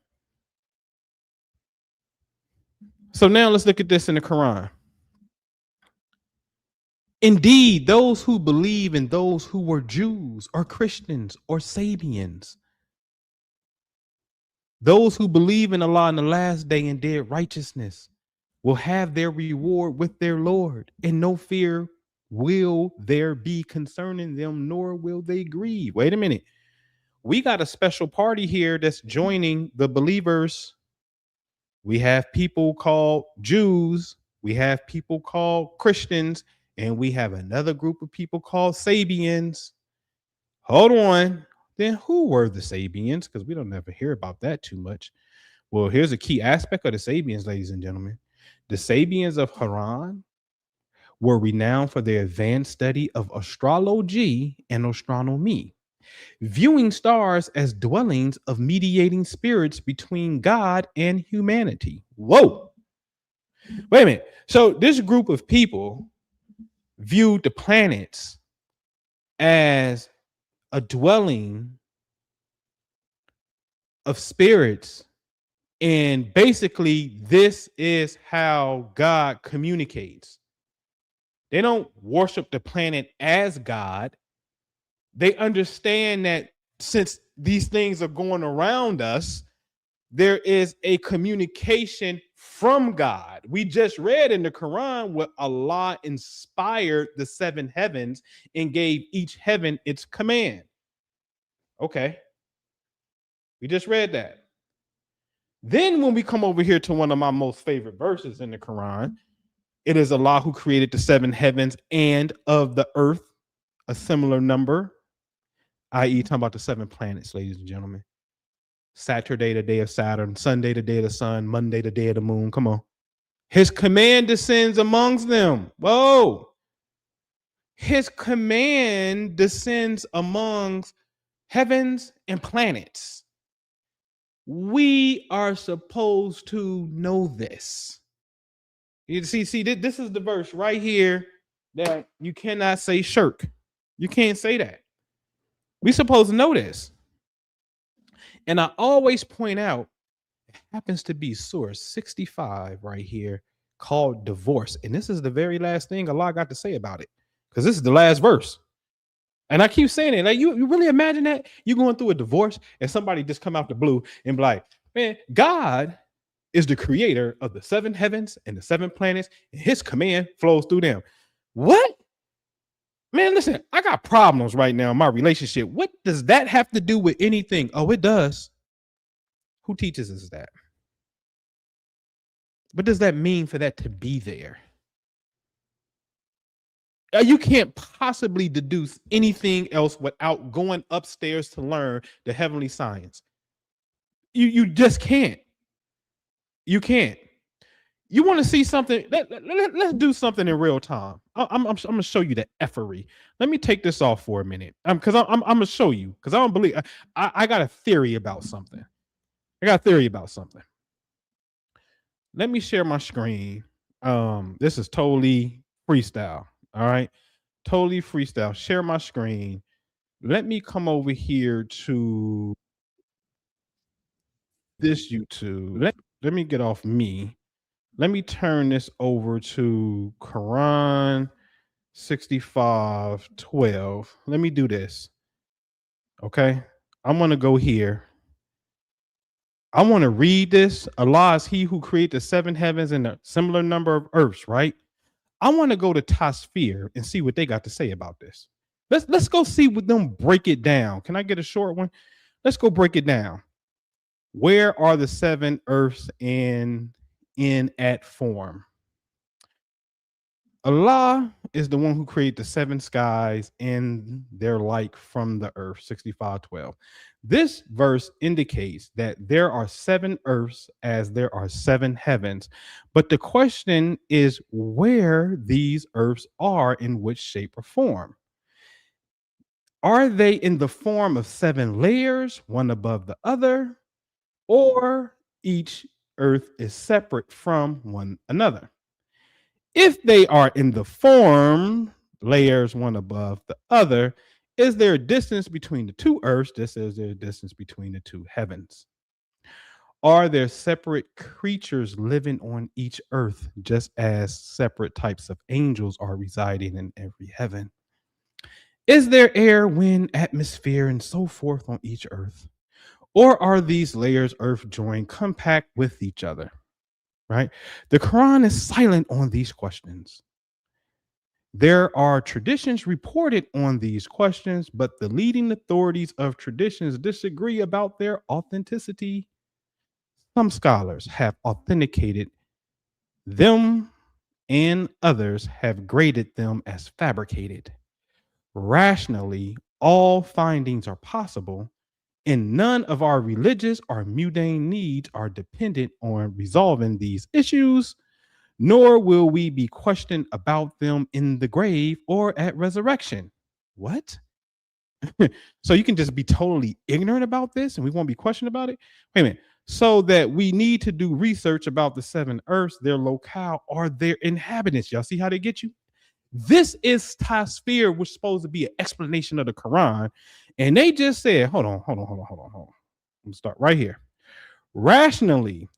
So now let's look at this in the Quran. Indeed, those who believe in those who were Jews or Christians or Sabians, those who believe in Allah in the last day and did righteousness, will have their reward with their Lord, and no fear will there be concerning them, nor will they grieve. Wait a minute. we got a special party here that's joining the believers. We have people called Jews, we have people called Christians, and we have another group of people called Sabians. Hold on. Then who were the Sabians? Because we don't ever hear about that too much. Well, here's a key aspect of the Sabians, ladies and gentlemen. The Sabians of Haran were renowned for their advanced study of astrology and astronomy, viewing stars as dwellings of mediating spirits between God and humanity. Whoa. Wait a minute. So this group of people viewed the planets as a dwelling of spirits. And basically, this is how God communicates. They don't worship the planet as God. They understand that since these things are going around us, there is a communication from God. We just read in the Quran where Allah inspired the seven heavens and gave each heaven its command. Okay. We just read that. Then when we come over here to one of my most favorite verses in the Quran, it is Allah who created the seven heavens and of the earth, a similar number, i.e. talking about the seven planets, ladies and gentlemen. Saturday, the day of Saturn, Sunday, the day of the sun, Monday, the day of the moon. Come on. His command descends amongst them. Whoa. His command descends amongst heavens and planets. We are supposed to know this. You see, this is the verse right here that you cannot say shirk. You can't say that. We're supposed to know this. And I always point out, it happens to be Surah 65 right here called divorce. And this is the very last thing Allah got to say about it, because this is the last verse. And I keep saying it. Like, you really imagine that you're going through a divorce and somebody just come out the blue and be like, man, God is the creator of the seven heavens and the seven planets, and his command flows through them. What? Man, listen, I got problems right now in my relationship. What does that have to do with anything? Oh, it does. Who teaches us that? What does that mean for that to be there? You can't possibly deduce anything else without going upstairs to learn the heavenly science. You just can't. You can't. You want to see something? Let's do something in real time. I'm gonna show you the effery. Let me take this off for a minute, because I'm gonna show you, because I don't believe. I got a theory about something. Let me share my screen. This is totally freestyle. All right, totally freestyle. Share my screen. Let me come over here to this YouTube. Let me get off me. Let me turn this over to Quran 65:12. Let me do this. Okay. I'm going to go here. I want to read this. Allah is he who created the seven heavens and a similar number of earths, right? I want to go to Tasfir and see what they got to say about this. Let's go see what them break it down. Can I get a short one? Let's go break it down. Where are the seven earths in at form? Allah is the one who created the seven skies and their like from the earth. 65:12. This verse indicates that there are seven earths as there are seven heavens. But the question is where these earths are, in which shape or form. Are they in the form of seven layers, one above the other, or each earth is separate from one another? If they are in the form, layers one above the other, is there a distance between the two earths, just as there a distance between the two heavens? Are there separate creatures living on each earth, just as separate types of angels are residing in every heaven? Is there air, wind, atmosphere, and so forth on each earth? Or are these layers earth joined compact with each other? Right? The Quran is silent on these questions. There are traditions reported on these questions, but the leading authorities of traditions disagree about their authenticity. Some scholars have authenticated them, and others have graded them as fabricated. Rationally, all findings are possible, and none of our religious or mundane needs are dependent on resolving these issues, nor will we be questioned about them in the grave or at resurrection. What? So you can just be totally ignorant about this and we won't be questioned about it? Wait a minute. So that we need to do research about the seven earths, their locale, or their inhabitants. Y'all see how they get you? This is Tasfir, which is supposed to be an explanation of the Quran. And they just said, hold on. I'm gonna start right here. Rationally,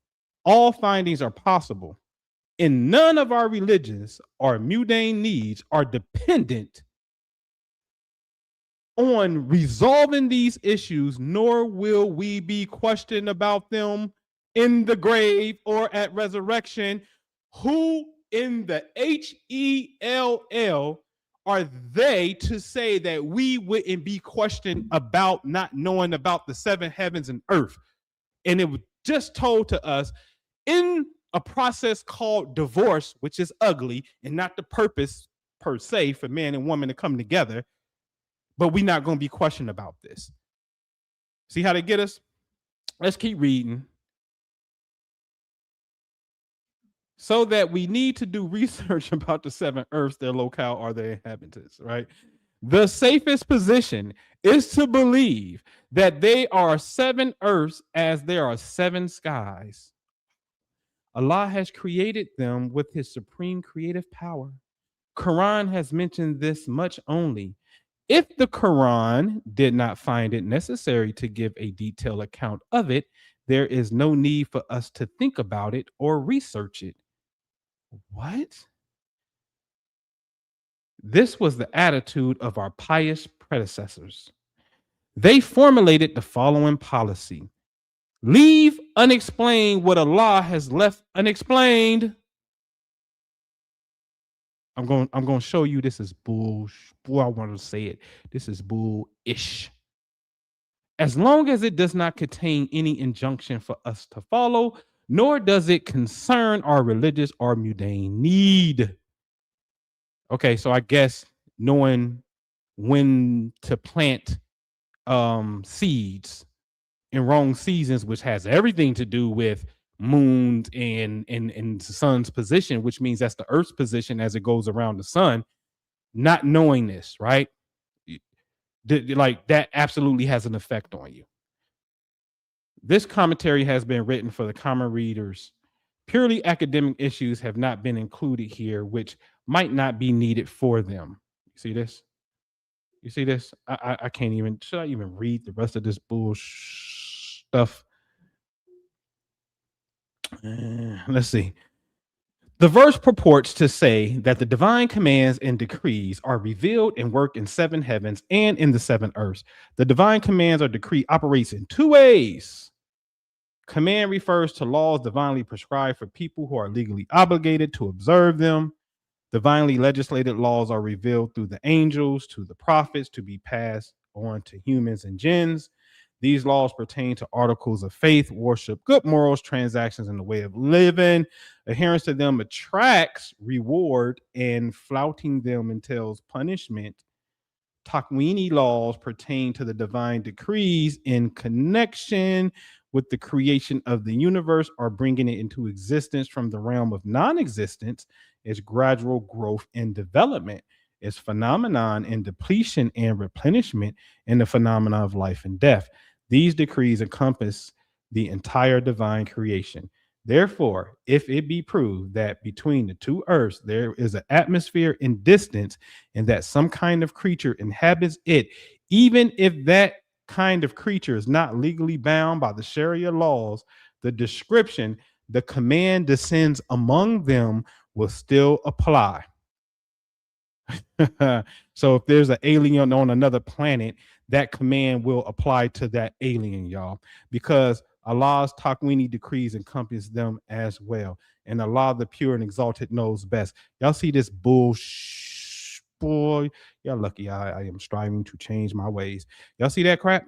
all findings are possible, and none of our religions or mundane needs are dependent on resolving these issues, nor will we be questioned about them in the grave or at resurrection. Who in the HELL are they to say that we wouldn't be questioned about not knowing about the seven heavens and earth? And it was just told to us in a process called divorce, which is ugly and not the purpose per se for man and woman to come together, but we're not going to be questioned about this. See how they get us? Let's keep reading. So that we need to do research about the seven earths, their locale, or their inhabitants, right? The safest position is to believe that they are seven earths as there are seven skies. Allah has created them with his supreme creative power. Quran has mentioned this much only. If the Quran did not find it necessary to give a detailed account of it, there is no need for us to think about it or research it. What? This was the attitude of our pious predecessors. They formulated the following policy: leave unexplained what Allah has left unexplained. I'm going to show you this is bull. Boy, I want to say it. This is bullish. As long as it does not contain any injunction for us to follow, nor does it concern our religious or mundane need. Okay, so I guess knowing when to plant seeds in wrong seasons, which has everything to do with moons and the sun's position, which means that's the earth's position as it goes around the sun. Not knowing this, right? Like that absolutely has an effect on you. This commentary has been written for the common readers. Purely academic issues have not been included here, which might not be needed for them. You see this? You see this? I can't even, should I even read the rest of this bullshit stuff? Let's see. The verse purports to say that the divine commands and decrees are revealed and work in seven heavens and in the seven earths. The divine commands or decree operates in two ways. Command refers to laws divinely prescribed for people who are legally obligated to observe them. Divinely legislated laws are revealed through the angels to the prophets to be passed on to humans and jinns. These laws pertain to articles of faith, worship, good morals, transactions, and the way of living. Adherence to them attracts reward, and flouting them entails punishment. Takwini laws pertain to the divine decrees in connection with the creation of the universe or bringing it into existence from the realm of non-existence. Is gradual growth and development. Is phenomenon and depletion and replenishment, and the phenomena of life and death. These decrees encompass the entire divine creation. Therefore, if it be proved that between the two earths there is an atmosphere in distance, and that some kind of creature inhabits it, even if that kind of creature is not legally bound by the Sharia laws, the description, the command descends among them will still apply. So if there's an alien on another planet, that command will apply to that alien, y'all, because Allah's Takwini decrees encompass them as well. And Allah, the pure and exalted, knows best. Y'all see this bullshit boy, y'all lucky I am striving to change my ways. Y'all see that crap?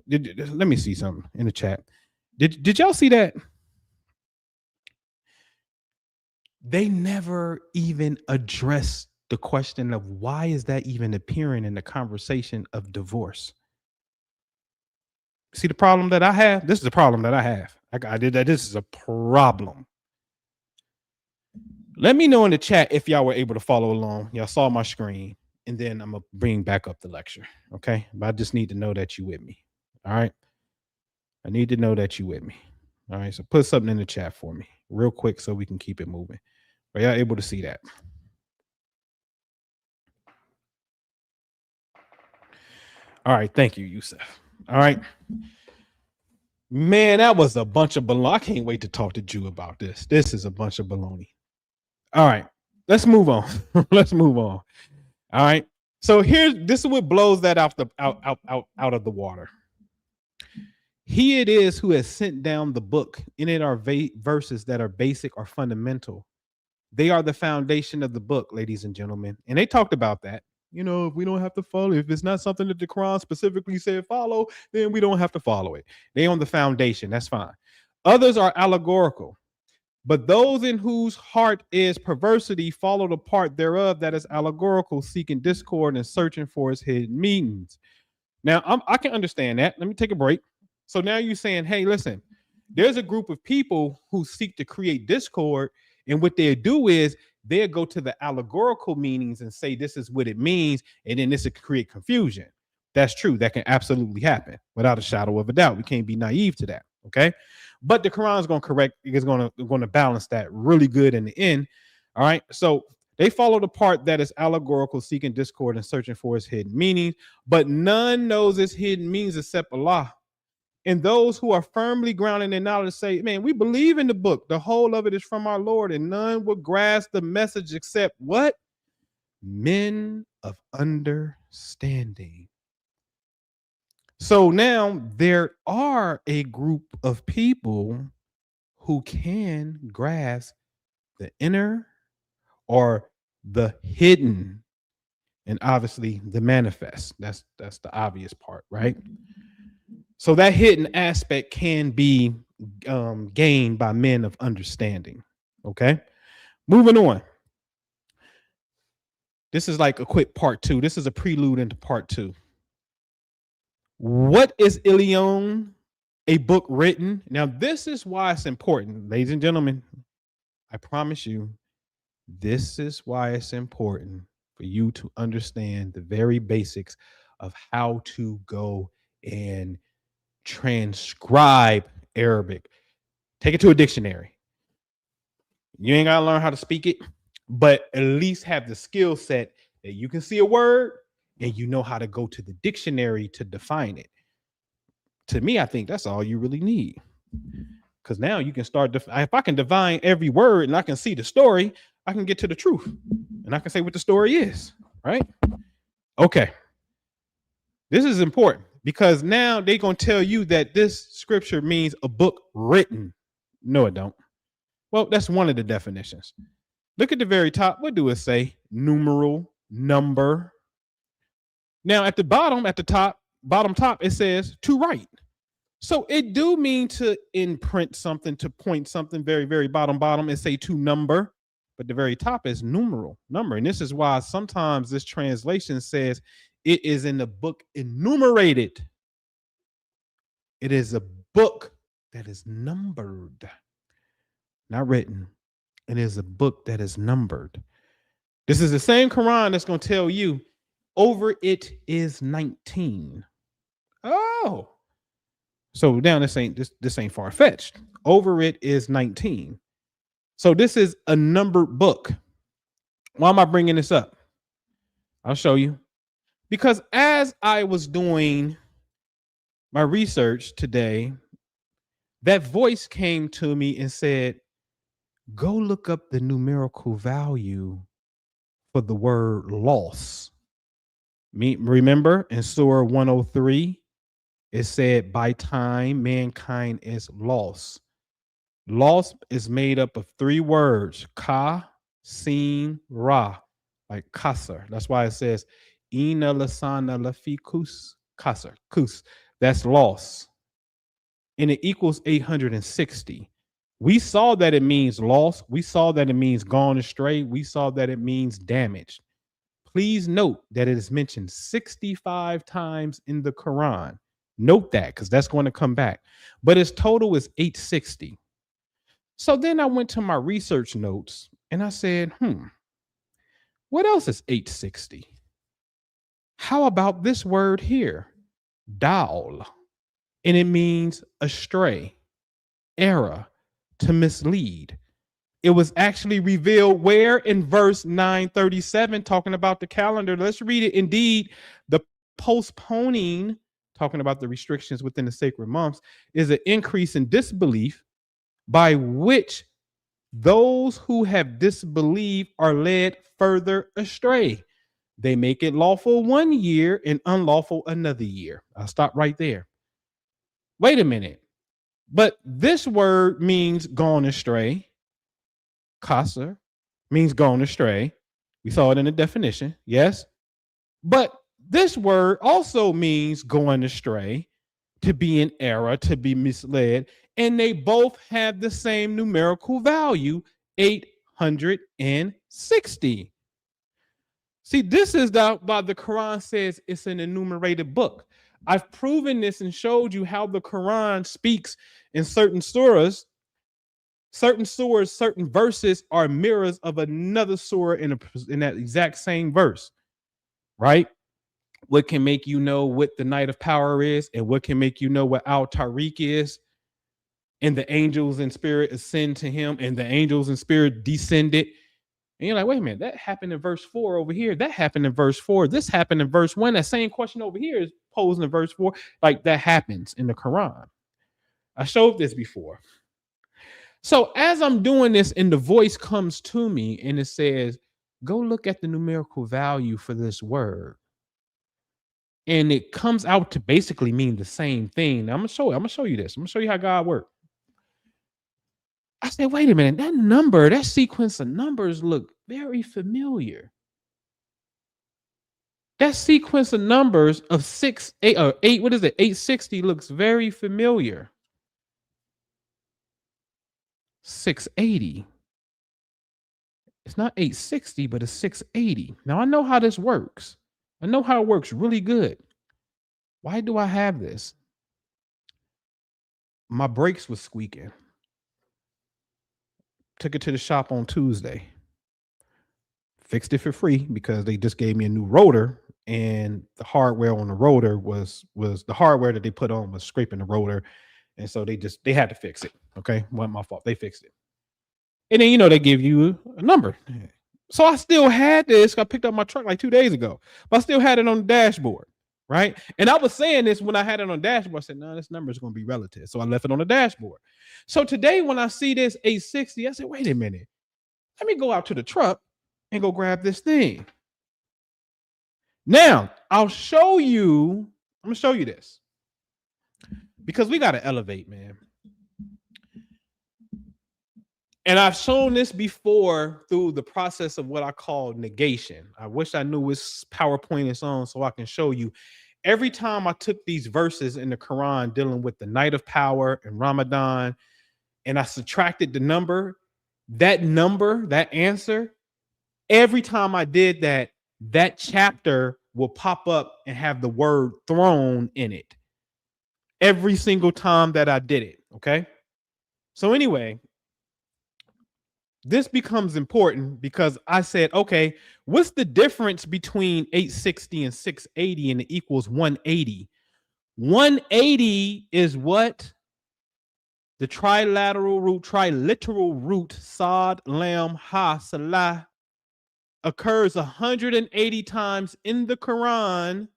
Let me see something in the chat. Did y'all see that? They never even address the question of why is that even appearing in the conversation of divorce. See the problem that I have? This is the problem that I have. I did that. This is a problem. Let me know in the chat if y'all were able to follow along. Y'all saw my screen, and then I'm gonna bring back up the lecture. Okay, but I just need to know that you with me. All right, I need to know that you with me. All right, so put something in the chat for me real quick so we can keep it moving. Are y'all able to see that? All right, thank you, Yusuf. All right. Man, that was a bunch of baloney. I can't wait to talk to Jew about this. This is a bunch of baloney. All right, let's move on. Let's move on. All right. So this is what blows that out of the water. He it is who has sent down the book. In it are verses that are basic or fundamental. They are the foundation of the book, ladies and gentlemen. And they talked about that. You know, if we don't have to follow, if it's not something that the Quran specifically said follow, then we don't have to follow it. They on the foundation. That's fine. Others are allegorical. But those in whose heart is perversity follow the part thereof that is allegorical, seeking discord and searching for its hidden meanings. Now, I can understand that. Let me take a break. So now you're saying, hey, listen, there's a group of people who seek to create discord, and what they do is they'll go to the allegorical meanings and say this is what it means, and then this will create confusion. That's true. That can absolutely happen without a shadow of a doubt. We can't be naive to that. Okay. But the Quran is going to correct, it's going to balance that really good in the end. All right. So they follow the part that is allegorical, seeking discord and searching for its hidden meaning, but none knows its hidden meanings except Allah. And those who are firmly grounded in knowledge say, man, we believe in the book. The whole of it is from our Lord, and none will grasp the message except what? Men of understanding. So now there are a group of people who can grasp the inner or the hidden, and obviously the manifest. That's the obvious part, right? So that hidden aspect can be gained by men of understanding. Okay, moving on. This is like a quick part two. This is a prelude into part two. What is Ilion? A book written. Now, this is why it's important, ladies and gentlemen. I promise you, this is why it's important for you to understand the very basics of how to go and transcribe Arabic. Take it to a dictionary. You ain't gotta learn how to speak it, but at least have the skill set that you can see a word and you know how to go to the dictionary to define it. To me, I think that's all you really need. Because now you can start, if I can divine every word and I can see the story, I can get to the truth and I can say what the story is, right? Okay. This is important because now they're going to tell you that this scripture means a book written. No, it don't. Well, that's one of the definitions. Look at the very top. What do it say? Numeral, number. Now at the bottom, bottom top, it says to write. So it do mean to imprint something, to point something. Very, very bottom, and say to number. But the very top is numeral, number. And this is why sometimes this translation says it is in the book enumerated. It is a book that is numbered, not written. It is a book that is numbered. This is the same Quran that's going to tell you over it is 19. Oh, so now this ain't far-fetched. Over it is 19. So this is a numbered book. Why am I bringing this up? I'll show you. Because as I was doing my research today, that voice came to me and said, go look up the numerical value for the word loss. Remember in Surah 103, it said by time mankind is lost. Loss is made up of three words, ka, sin, ra. like kasr. That's why it says ina lasana lafikus kasr. Kus. That's loss. And it equals 860. We saw that it means loss. We saw that it means gone astray. We saw that it means damaged. Please note that it is mentioned 65 times in the Quran. Note that because that's going to come back. But its total is 860. So then I went to my research notes and I said, what else is 860? How about this word here? Dal. And it means astray, error, to mislead. It was actually revealed where? In verse 937, talking about the calendar. Let's read it. Indeed, the postponing, talking about the restrictions within the sacred months, is an increase in disbelief by which those who have disbelieved are led further astray. They make it lawful 1 year and unlawful another year. I'll stop right there. Wait a minute. But this word means gone astray. Kasr means gone astray. We saw it in the definition. Yes. But this word also means going astray, to be in error, to be misled. And they both have the same numerical value, 860. See, this is why the Quran says it's an enumerated book. I've proven this and showed you how the Quran speaks in certain surahs. Certain surahs, certain verses are mirrors of another surah in that exact same verse, right? What can make you know what the night of power is, and what can make you know what al-Tariq is, and the angels and spirit ascend to him, and the angels and spirit descended. And you're like, wait a minute, that happened in verse 4 over here. That happened in verse 4. This happened in verse 1. That same question over here is posed in verse 4. Like that happens in the Quran. I showed this before. So as I'm doing this and the voice comes to me and it says, go look at the numerical value for this word. And it comes out to basically mean the same thing. Now, I'm gonna show you this. I'm gonna show you how God works. I said, wait a minute, that sequence of numbers look very familiar. That sequence of numbers of 6, 8, or 8, what is it? 860 looks very familiar. 680. It's not 860, but it's 680. Now I know how this works. I know how it works really good. Why do I have this? My brakes was squeaking. Took it to the shop on Tuesday. Fixed it for free because they just gave me a new rotor, and the hardware on the rotor was the hardware that they put on was scraping the rotor, and so they had to fix it. Okay, wasn't my fault. They fixed it, and then they give you a number. So I still had this. I picked up my truck like 2 days ago, but I still had it on the dashboard, right? And I was saying this when I had it on the dashboard. I said, no, this number is going to be relative, so I left it on the dashboard. So today, when I see this 860, I said, wait a minute, let me go out to the truck and go grab this thing. Now, I'm going to show you this because we got to elevate, man. And I've shown this before through the process of what I call negation. I wish I knew which PowerPoint is on so I can show you. Every time I took these verses in the Quran dealing with the night of power and Ramadan, and I subtracted the number, that answer, every time I did that, that chapter will pop up and have the word throne in it. Every single time that I did it, okay? So anyway, this becomes important because I said, okay, what's the difference between 860 and 680 and it equals 180? 180 is what? The triliteral root, Sad, Lam, Ha, Salah, occurs 180 times in the Quran.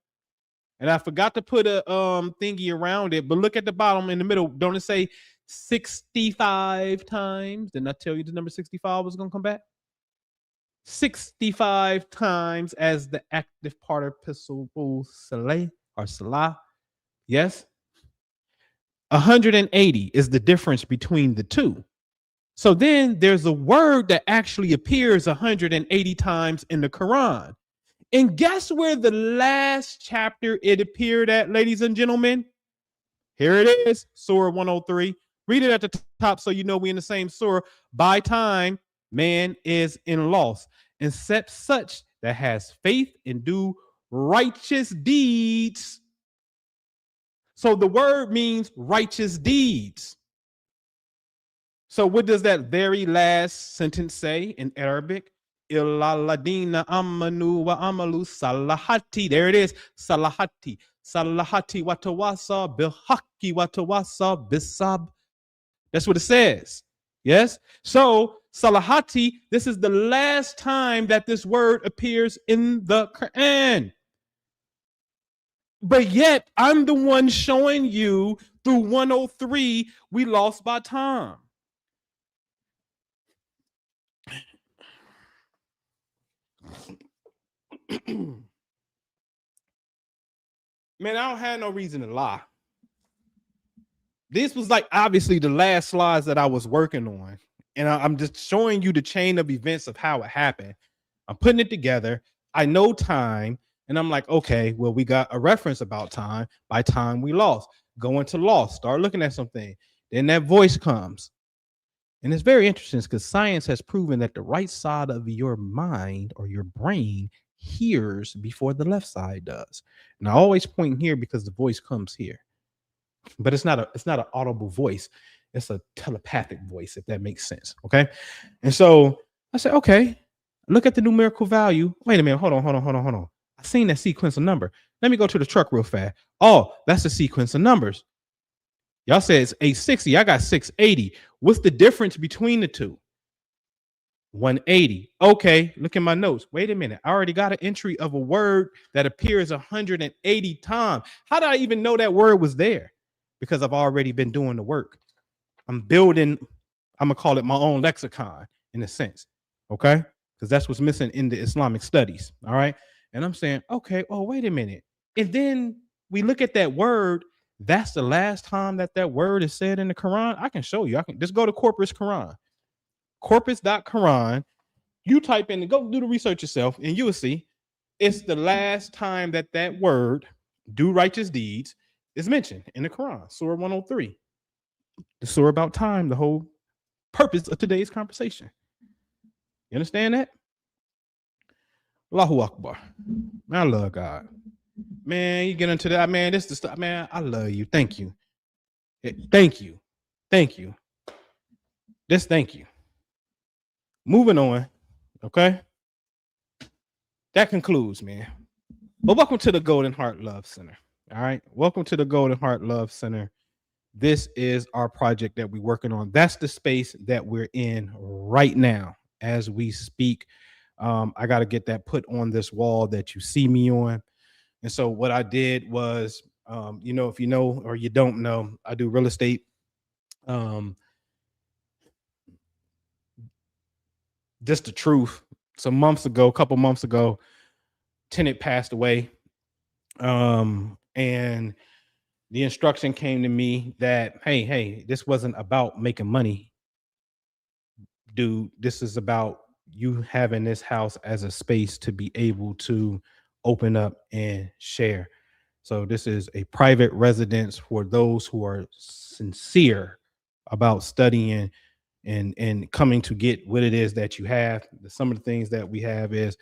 And I forgot to put a thingy around it, but look at the bottom in the middle. Don't it say 65 times? Didn't I tell you the number 65 was going to come back? 65 times as the active participle Salah or Salah. Yes? 180 is the difference between the two. So then there's a word that actually appears 180 times in the Quran. And guess where the last chapter it appeared at, ladies and gentlemen? Here it is, Surah 103. Read it at the top so you know we in the same surah. By time, man is in loss, except such that has faith and do righteous deeds. So the word means righteous deeds. So what does that very last sentence say in Arabic? Illalladina amanu wa amalu salahati. There it is. Salahati. Salahati watawasa bilhaqi watawasa bisab. That's what it says. Yes. So salahati, this is the last time that this word appears in the Quran. But yet I'm the one showing you through 103 we lost by time. Man, I don't have no reason to lie. This was like obviously the last slides that I was working on. And I'm just showing you the chain of events of how it happened. I'm putting it together. I know time. And I'm like, okay, well, we got a reference about time. By time we lost. Go into lost. Start looking at something. Then that voice comes. And it's very interesting because science has proven that the right side of your mind or your brain hears before the left side does. And I always point here because the voice comes here. But it's not an audible voice. It's a telepathic voice, if that makes sense. Okay. And so I said, okay, look at the numerical value. Wait a minute. Hold on. I seen that sequence of number. Let me go to the truck real fast. Oh, that's a sequence of numbers. Y'all said it's 860. I got 680. What's the difference between the two? 180. Okay, look at my notes. Wait a minute. I already got an entry of a word that appears 180 times. How did I even know that word was there? Because I've already been doing the work. I'm building, I'm going to call it my own lexicon in a sense. Okay? Because that's what's missing in the Islamic studies. All right? And I'm saying, okay, oh, wait a minute. And then we look at that word. That's the last time that word is said in the Quran. I can show you. I can just go to Corpus Quran. Corpus.Quran. You type in and go do the research yourself, and you will see it's the last time that word, do righteous deeds, is mentioned in the Quran, Surah 103. The surah about time, the whole purpose of today's conversation. You understand that? Allahu Akbar. Man, I love God. Man, you get into that, man. This is the stuff, man. I love you. Thank you. Thank you. Thank you. Just thank you. Moving on. Okay. That concludes, man. But welcome to the Golden Heart Love Center. All right. Welcome to the Golden Heart Love Center. This is our project that we're working on. That's the space that we're in right now as we speak. I got to get that put on this wall that you see me on. And so what I did was, if you know or you don't know, I do real estate. Just the truth. A couple months ago, tenant passed away. And the instruction came to me that, hey, this wasn't about making money. Dude, this is about you having this house as a space to be able to open up and share. So this is a private residence for those who are sincere about studying and coming to get what it is that you have. Some of the things that we have is,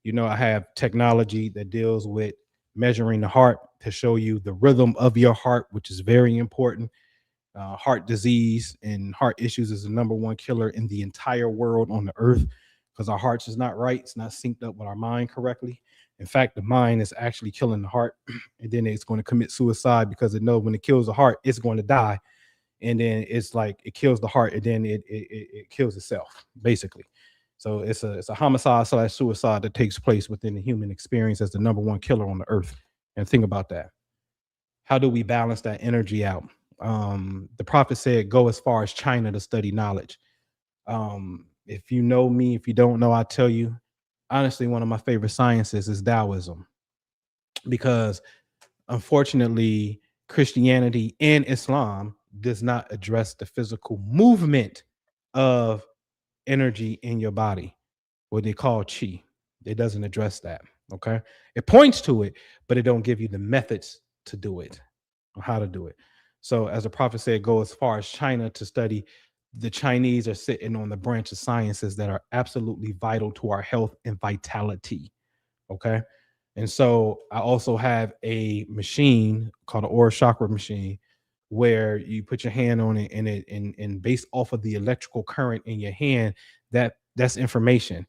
I have technology that deals with measuring the heart to show you the rhythm of your heart, which is very important. Heart disease and heart issues is the number one killer in the entire world on the earth because our hearts is not right. It's not synced up with our mind correctly. In fact, the mind is actually killing the heart, and then it's going to commit suicide because it knows when it kills the heart, it's going to die. And then it's like it kills the heart, and then it kills itself, basically. So it's a homicide / suicide that takes place within the human experience as the number one killer on the earth. And think about that. How do we balance that energy out? The prophet said, go as far as China to study knowledge. If you know me, if you don't know, I tell you, honestly, one of my favorite sciences is Taoism, because unfortunately, Christianity and Islam does not address the physical movement of energy in your body, what they call chi. It doesn't address that. Okay. It points to it, but it don't give you the methods to do it or how to do it. So as the prophet said, go as far as China to study. The Chinese are sitting on the branch of sciences that are absolutely vital to our health and vitality. Okay. And so I also have a machine called an aura chakra machine where you put your hand on it, and and based off of the electrical current in your hand, that's information,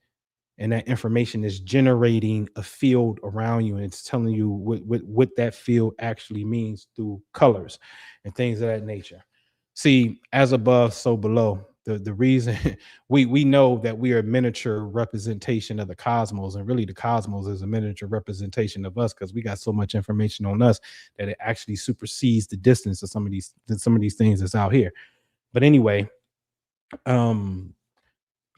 and that information is generating a field around you, and it's telling you what that field actually means through colors and things of that nature. See, as above, so below. The reason we know that we are a miniature representation of the cosmos, and really the cosmos is a miniature representation of us, because we got so much information on us that it actually supersedes the distance of some of these things that's out here. But anyway, um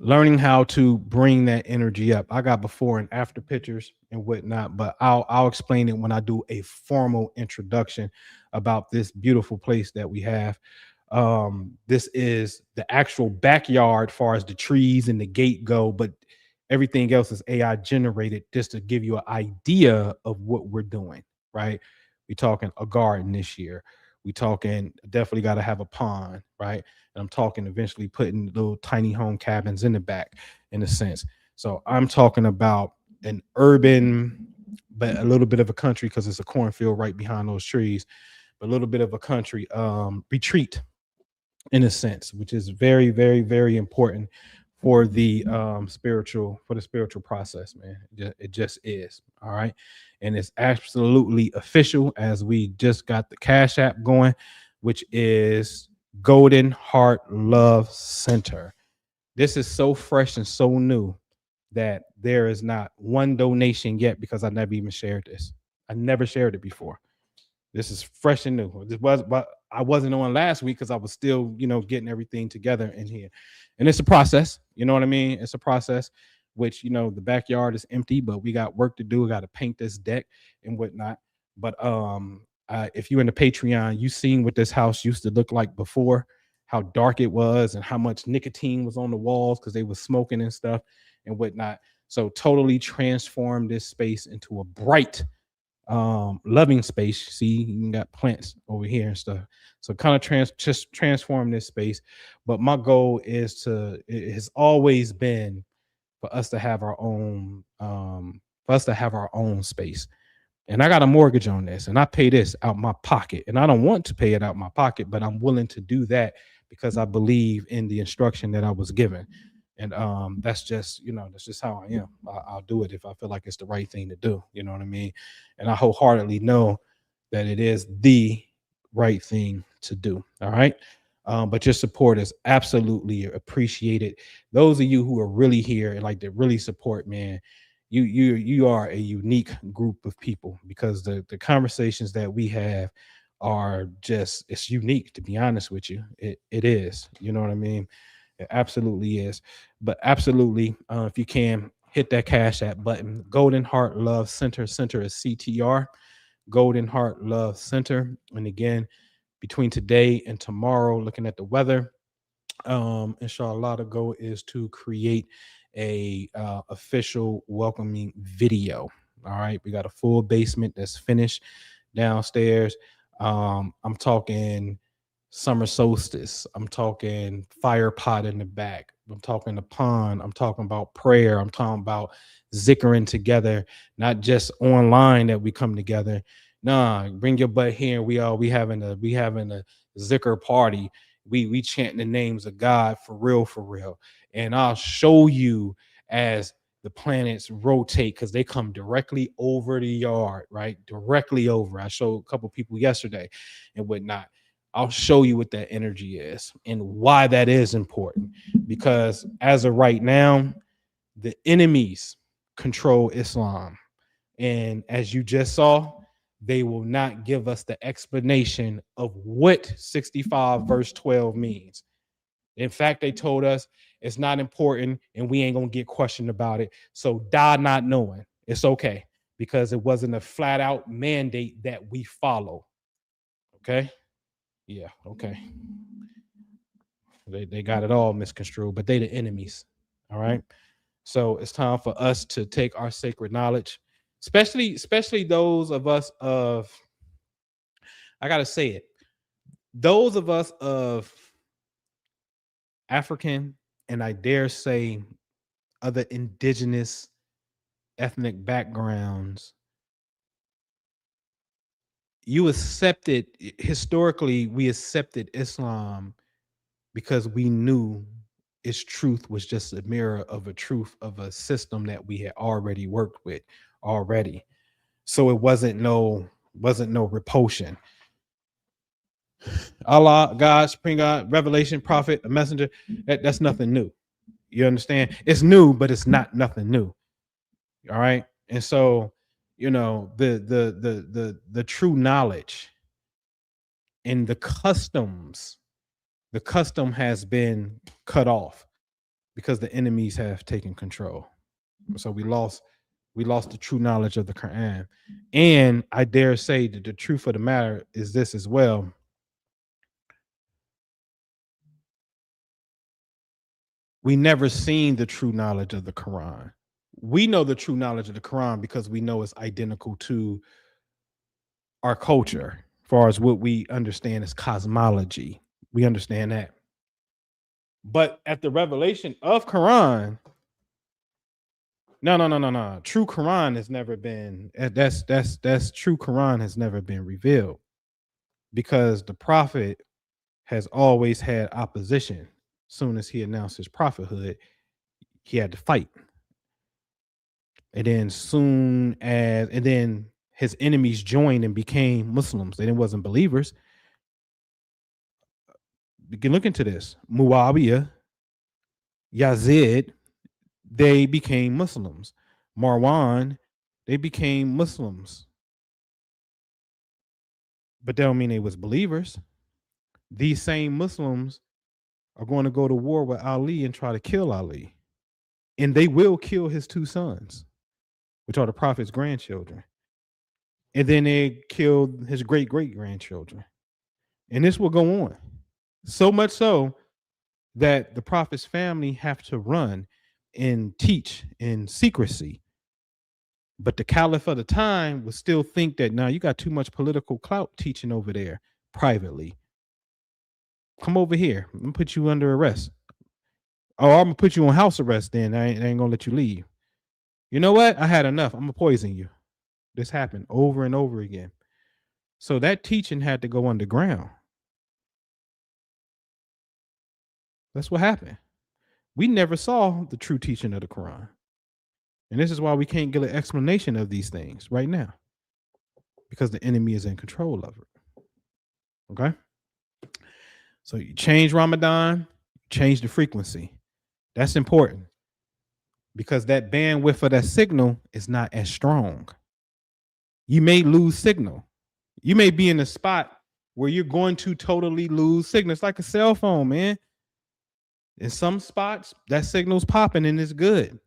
learning how to bring that energy up. I got before and after pictures and whatnot, but I'll explain it when I do a formal introduction about this beautiful place that we have. This is the actual backyard, far as the trees and the gate go, but everything else is AI generated just to give you an idea of what we're doing, right? We talking a garden this year. We talking definitely got to have a pond, right? And I'm talking eventually putting little tiny home cabins in the back, in a sense. So I'm talking about an urban, but a little bit of a country, because it's a cornfield right behind those trees, but a little bit of a country retreat, in a sense, which is very, very, very important for the spiritual process, man. It just is. All right. And it's absolutely official, as we just got the Cash App going, which is Golden Heart Love Center. This is so fresh and so new that there is not one donation yet, because I never even shared this. I never shared it before. This is fresh and new. This was, but I wasn't on last week because I was still, getting everything together in here. And it's a process. You know what I mean? It's a process, which, the backyard is empty, but we got work to do. We got to paint this deck and whatnot. But if you're in the Patreon, you seen what this house used to look like before, how dark it was, and how much nicotine was on the walls because they were smoking and stuff and whatnot. So totally transformed this space into a bright, loving space. See, you got plants over here and stuff, so kind of just transform this space. But my goal it has always been for us to have our own space. And I got a mortgage on this, and I pay this out my pocket, and I don't want to pay it out my pocket, but I'm willing to do that because I believe in the instruction that I was given. And that's just how I am. I'll do it if I feel like it's the right thing to do. You know what I mean? And I wholeheartedly know that it is the right thing to do. All right. But your support is absolutely appreciated. Those of you who are really here and like to really support, man, you are a unique group of people, because the conversations that we have are just, it's unique, to be honest with you. It is. You know what I mean? It absolutely is. But absolutely, if you can, hit that Cash App button. Golden Heart Love Center. Center is CTR. Golden Heart Love Center. And again, between today and tomorrow, looking at the weather, inshallah, the goal is to create a official welcoming video. All right, we got a full basement that's finished downstairs. I'm talking summer solstice. I'm talking fire pot in the back. I'm talking the pond. I'm talking about prayer. I'm talking about zikkering together, not just online that we come together. Nah, bring your butt here. We having a zikr party. We chanting the names of God for real. And I'll show you as the planets rotate, because they come directly over the yard, right? Directly over. I showed a couple people yesterday and whatnot. I'll show you what that energy is and why that is important. Because as of right now, the enemies control Islam. And as you just saw, they will not give us the explanation of what 65 verse 12 means. In fact, they told us it's not important and we ain't going to get questioned about it. So die not knowing. It's okay, because it wasn't a flat out mandate that we follow. Okay. Yeah. Okay. They got it all misconstrued, but they the enemies. All right. So it's time for us to take our sacred knowledge, especially those of us of, I gotta say it, those of us of African, and I dare say other indigenous ethnic backgrounds. You accepted, historically, we accepted Islam because we knew its truth was just a mirror of a truth of a system that we had already worked with already. So it wasn't no repulsion. Allah, God, Supreme God, revelation, prophet, a messenger, that's nothing new. You understand? It's new, but it's not nothing new. All right. And so, the true knowledge and the custom has been cut off because the enemies have taken control. So we lost the true knowledge of the Quran. And I dare say that the truth of the matter is this as well. We never seen the true knowledge of the Quran. We know the true knowledge of the Quran because we know it's identical to our culture, as far as what we understand as cosmology. We understand that. But at the revelation of Quran, no. True Quran has never been, that's true Quran has never been revealed because the prophet has always had opposition. Soon as he announced his prophethood, he had to fight. And then his enemies joined and became Muslims. They wasn't believers. You can look into this. Muawiyah, Yazid, they became Muslims. Marwan, they became Muslims. But that don't mean they was believers. These same Muslims are going to go to war with Ali and try to kill Ali. And they will kill his two sons, which are the prophet's grandchildren. And then they killed his great-great-grandchildren. And this will go on. So much so that the prophet's family have to run and teach in secrecy. But the caliph of the time would still think that, now you got too much political clout teaching over there privately. Come over here. I'm gonna put you under arrest. Oh, I'm gonna put you on house arrest then. I ain't gonna let you leave. You know what? I had enough. I'm gonna poison you. This happened over and over again. So that teaching had to go underground. That's what happened. We never saw the true teaching of the Quran. And this is why we can't get an explanation of these things right now, because the enemy is in control of it. Okay? So you change Ramadan, change the frequency. That's important because that bandwidth of that signal is not as strong. You may lose signal. You may be in a spot where you're going to totally lose signal. It's like a cell phone, man. In some spots, that signal's popping and it's good.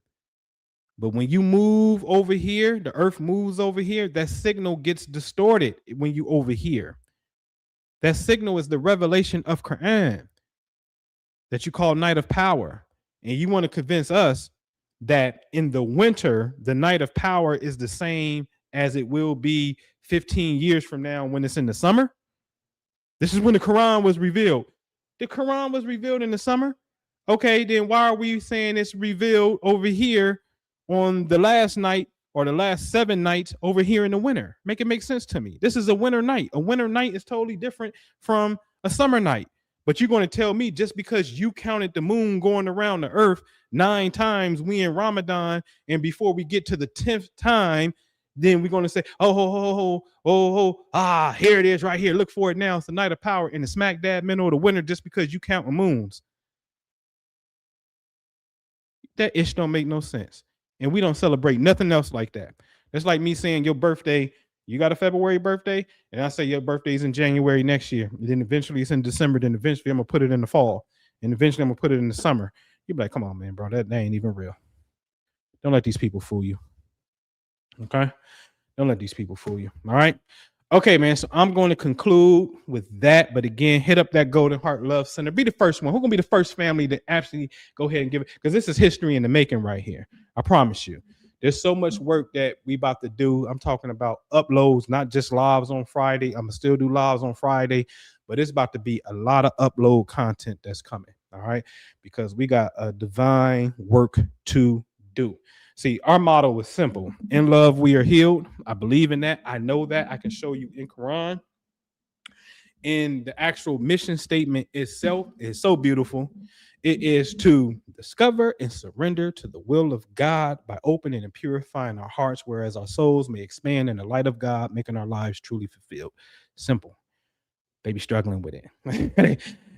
But when you move over here, the earth moves over here, that signal gets distorted when you over here. That signal is the revelation of Quran that you call night of power. And you want to convince us that in the winter, the night of power is the same as it will be 15 years from now when it's in the summer? This is when the Quran was revealed. The Quran was revealed in the summer? Okay, then why are we saying it's revealed over here on the last night or the last 7 nights over here in the winter? Make it make sense to me. This is a winter night. A winter night is totally different from a summer night. But you're going to tell me just because you counted the moon going around the earth 9 times, we in Ramadan, and before we get to the 10th time, then we're going to say, here it is right here. Look for it now. It's the night of power in the smack dab middle of the winter just because you count the moons. That ish don't make no sense. And we don't celebrate nothing else like that. It's like me saying your birthday, you got a February birthday, and I say your birthday's in January next year. And then eventually it's in December. Then eventually I'm going to put it in the fall. And eventually I'm going to put it in the summer. You'd be like, come on, man, bro. That ain't even real. Don't let these people fool you. Okay? Don't let these people fool you. All right? Okay, man. So I'm going to conclude with that. But again, hit up that Golden Heart Love Center. Be the first one. Who's going to be the first family to actually go ahead and give it? Because this is history in the making right here. I promise you. There's so much work that we about to do. I'm talking about uploads, not just lives on Friday. I'm going to still do lives on Friday, but it's about to be a lot of upload content that's coming. All right. Because we got a divine work to do. See, our motto is simple. In love, we are healed. I believe in that. I know that. I can show you in Quran. And the actual mission statement itself is so beautiful. It is to discover and surrender to the will of God by opening and purifying our hearts, whereas our souls may expand in the light of God, making our lives truly fulfilled. Simple. They be struggling with it.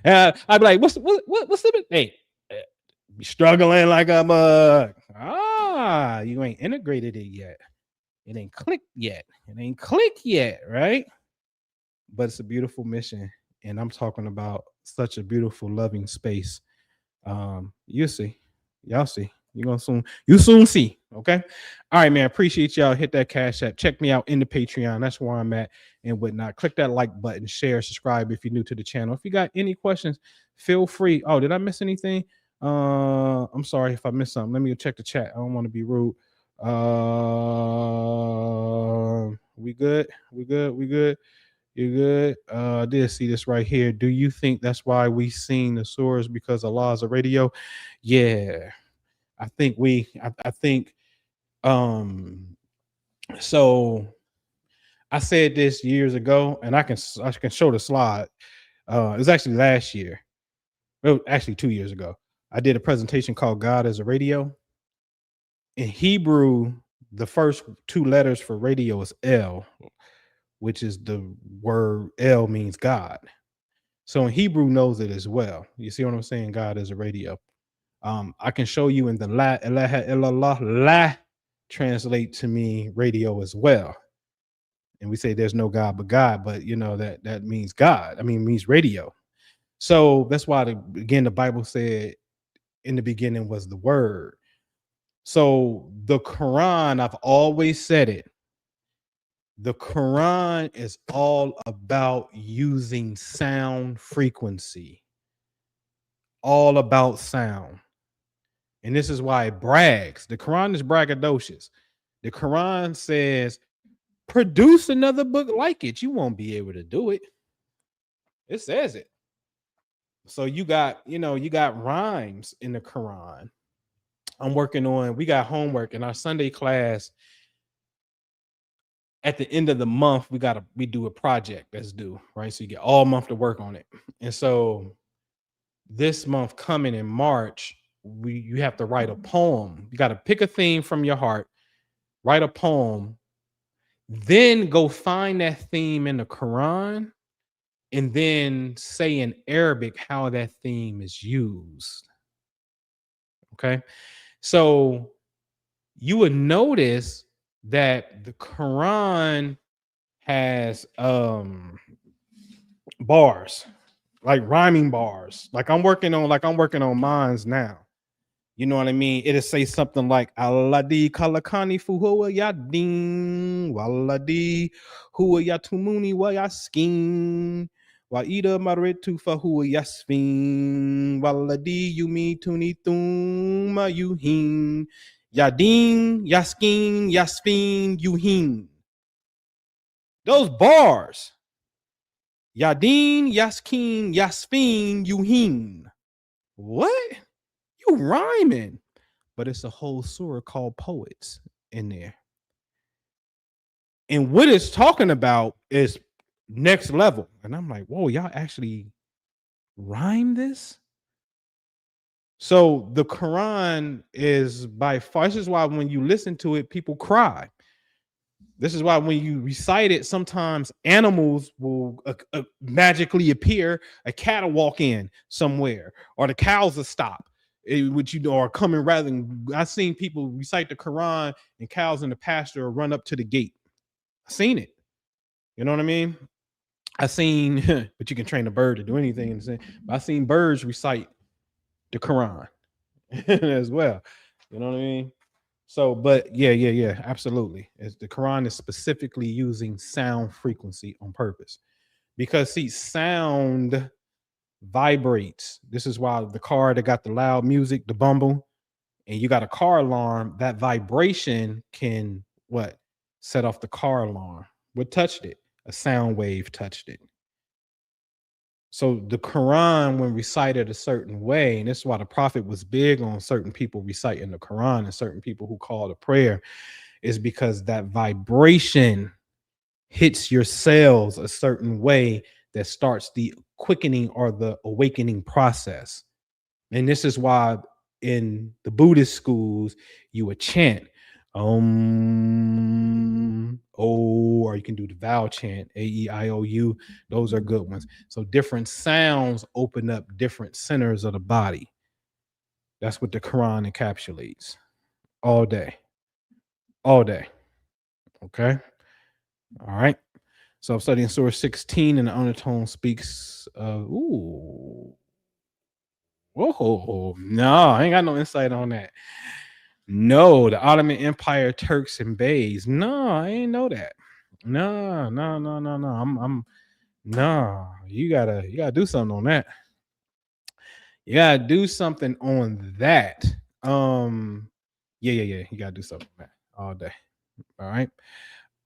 I'd be like, what's the hey? Be struggling like I'm you ain't integrated it yet. It ain't clicked yet. It ain't clicked yet, right? But it's a beautiful mission, and I'm talking about such a beautiful, loving space. You see, y'all see. You soon see. Okay. All right, man. Appreciate y'all. Hit that Cash App. Check me out in the Patreon. That's where I'm at and whatnot. Click that like button, share, subscribe if you're new to the channel. If you got any questions, feel free. Oh, did I miss anything? I'm sorry if I missed something. Let me check the chat. I don't want to be rude. We good? We good? We good? You good? I did see this right here. Do you think that's why we seen the source because Allah is a radio? Yeah. I think so I said this years ago, and I can show the slide. It was actually last year. Well, actually 2 years ago. I did a presentation called God as a Radio. In Hebrew, the first two letters for radio is L, which is the word L means God. So in Hebrew knows it as well. You see what I'm saying? God is a radio. I can show you in the La ilaha illallah, La translate to me radio as well. And we say there's no God but God, but you know that means God. I mean, it means radio. So that's why again the Bible said in the beginning was the word. So the Quran, I've always said it. The Quran is all about using sound frequency. All about sound. And this is why it brags. The Quran is braggadocious. The Quran says, produce another book like it. You won't be able to do it. It says it. So you got rhymes in the Quran. We got homework in our Sunday class. At the end of the month, we do a project that's due, right? So you get all month to work on it. And so this month coming in March, you have to write a poem. You got to pick a theme from your heart, write a poem, then go find that theme in the Quran, and then say in Arabic how that theme is used. Okay. So you would notice that the Quran has bars, like rhyming bars. Like I'm working on mines now. You know what I mean? It'll say something like Aladi kalakani fuhua yadin waladi huwa yatumuni wa yaskin wa ida maritu fahuwa yasfin waladi yumi tunituma yuhin yadin yaskin yasfin yuhin. Those bars. Yadin yaskin yasfin yuhin. What? You rhyming, but it's a whole surah called Poets in there. And what it's talking about is next level. And I'm like, whoa, y'all actually rhyme this? So the Quran is by far, this is why when you listen to it, people cry. This is why when you recite it, sometimes animals will magically appear. A cat will walk in somewhere, or the cows will stop. Which are coming rather than I've seen people recite the Quran and cows in the pasture run up to the gate. I've seen it. You know what I mean? I've seen, but you can train a bird to do anything. But I've seen birds recite the Quran as well. You know what I mean? So, but yeah, absolutely. The Quran is specifically using sound frequency on purpose because see, sound vibrates. This is why the car that got the loud music, the bumble, and you got a car alarm, that vibration can what? Set off the car alarm. What touched it? A sound wave touched it. So the Quran, when recited a certain way, and this is why the Prophet was big on certain people reciting the Quran and certain people who called a prayer, is because that vibration hits your cells a certain way that starts the quickening or the awakening process. And this is why in the Buddhist schools, you would chant or you can do the vowel chant, A-E-I-O-U. Those are good ones. So different sounds open up different centers of the body. That's what the Quran encapsulates all day. All day. Okay. All right. So I'm studying Surah 16, and the undertone speaks of, whoa, no, I ain't got no insight on that. No, the Ottoman Empire, Turks and Beys. No, I ain't know that. No. You gotta do something on that. You gotta do something on that. Yeah. You gotta do something on that all day. All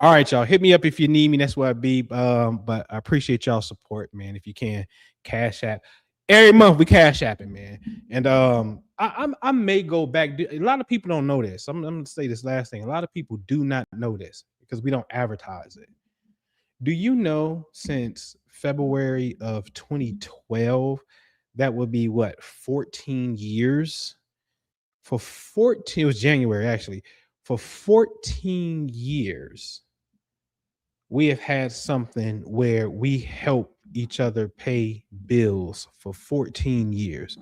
right, y'all. Hit me up if you need me. That's where I be. But I appreciate y'all support, man. If you can, Cash App. Every month we Cash Apping, man. And I may go back. A lot of people don't know this. I'm gonna say this last thing. A lot of people do not know this because we don't advertise it. Do you know since February of 2012, that would be what, 14 years? For 14, it was January actually. For 14 years, we have had something where we help each other pay bills for 14 years.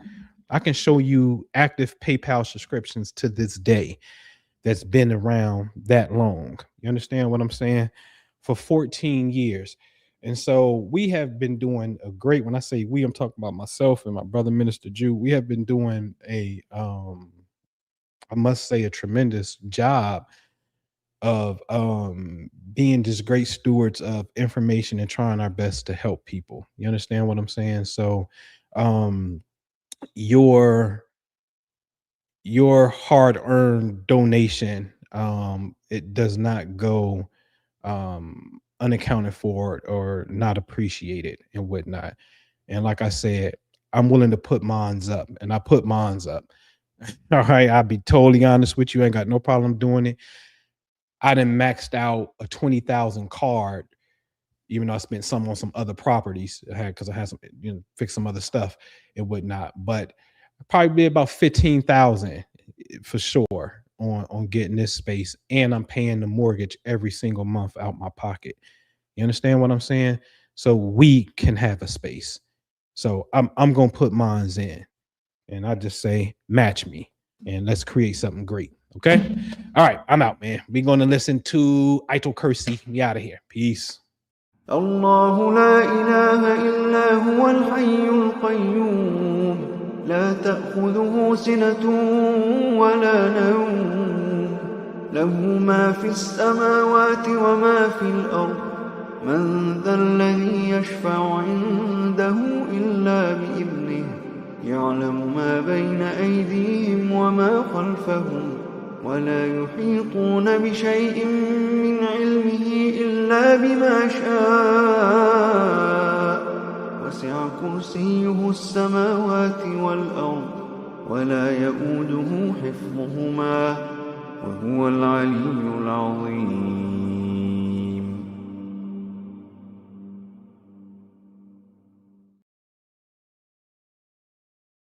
I can show you active PayPal subscriptions to this day that's been around that long. You understand what I'm saying? For 14 years. And so we have been doing a great, when I say we, I'm talking about myself and my brother, Minister Jew. We have been doing I must say, a tremendous job of being just great stewards of information and trying our best to help people. You understand what I'm saying? So your hard-earned donation, it does not go unaccounted for or not appreciated and whatnot. And like I said, I'm willing to put mines up, and I put mines up. All right, I'll be totally honest with you. I ain't got no problem doing it. I done maxed out a 20,000 card, even though I spent some on some other properties because I had some, fix some other stuff and whatnot. But probably be about 15,000 for sure on getting this space, and I'm paying the mortgage every single month out my pocket. You understand what I'm saying? So we can have a space. So I'm gonna put mines in, and I just say match me, and let's create something great. Okay. All right, I'm out, man. We're gonna listen to Aitel Kursi. We out of here. Peace. الله لا إله إلا هو الحي القيوم لا تأخذه سنة ولا نوم له ما في السماوات وما في الأرض من ذا الذي يشفع عنده إلا بإذنه يعلم ما بين أيديهم وما خلفهم ولا يحيطون بشيء من علمه إلا بما شاء وسع كرسيه السماوات والأرض ولا يؤوده حفظهما وهو العلي العظيم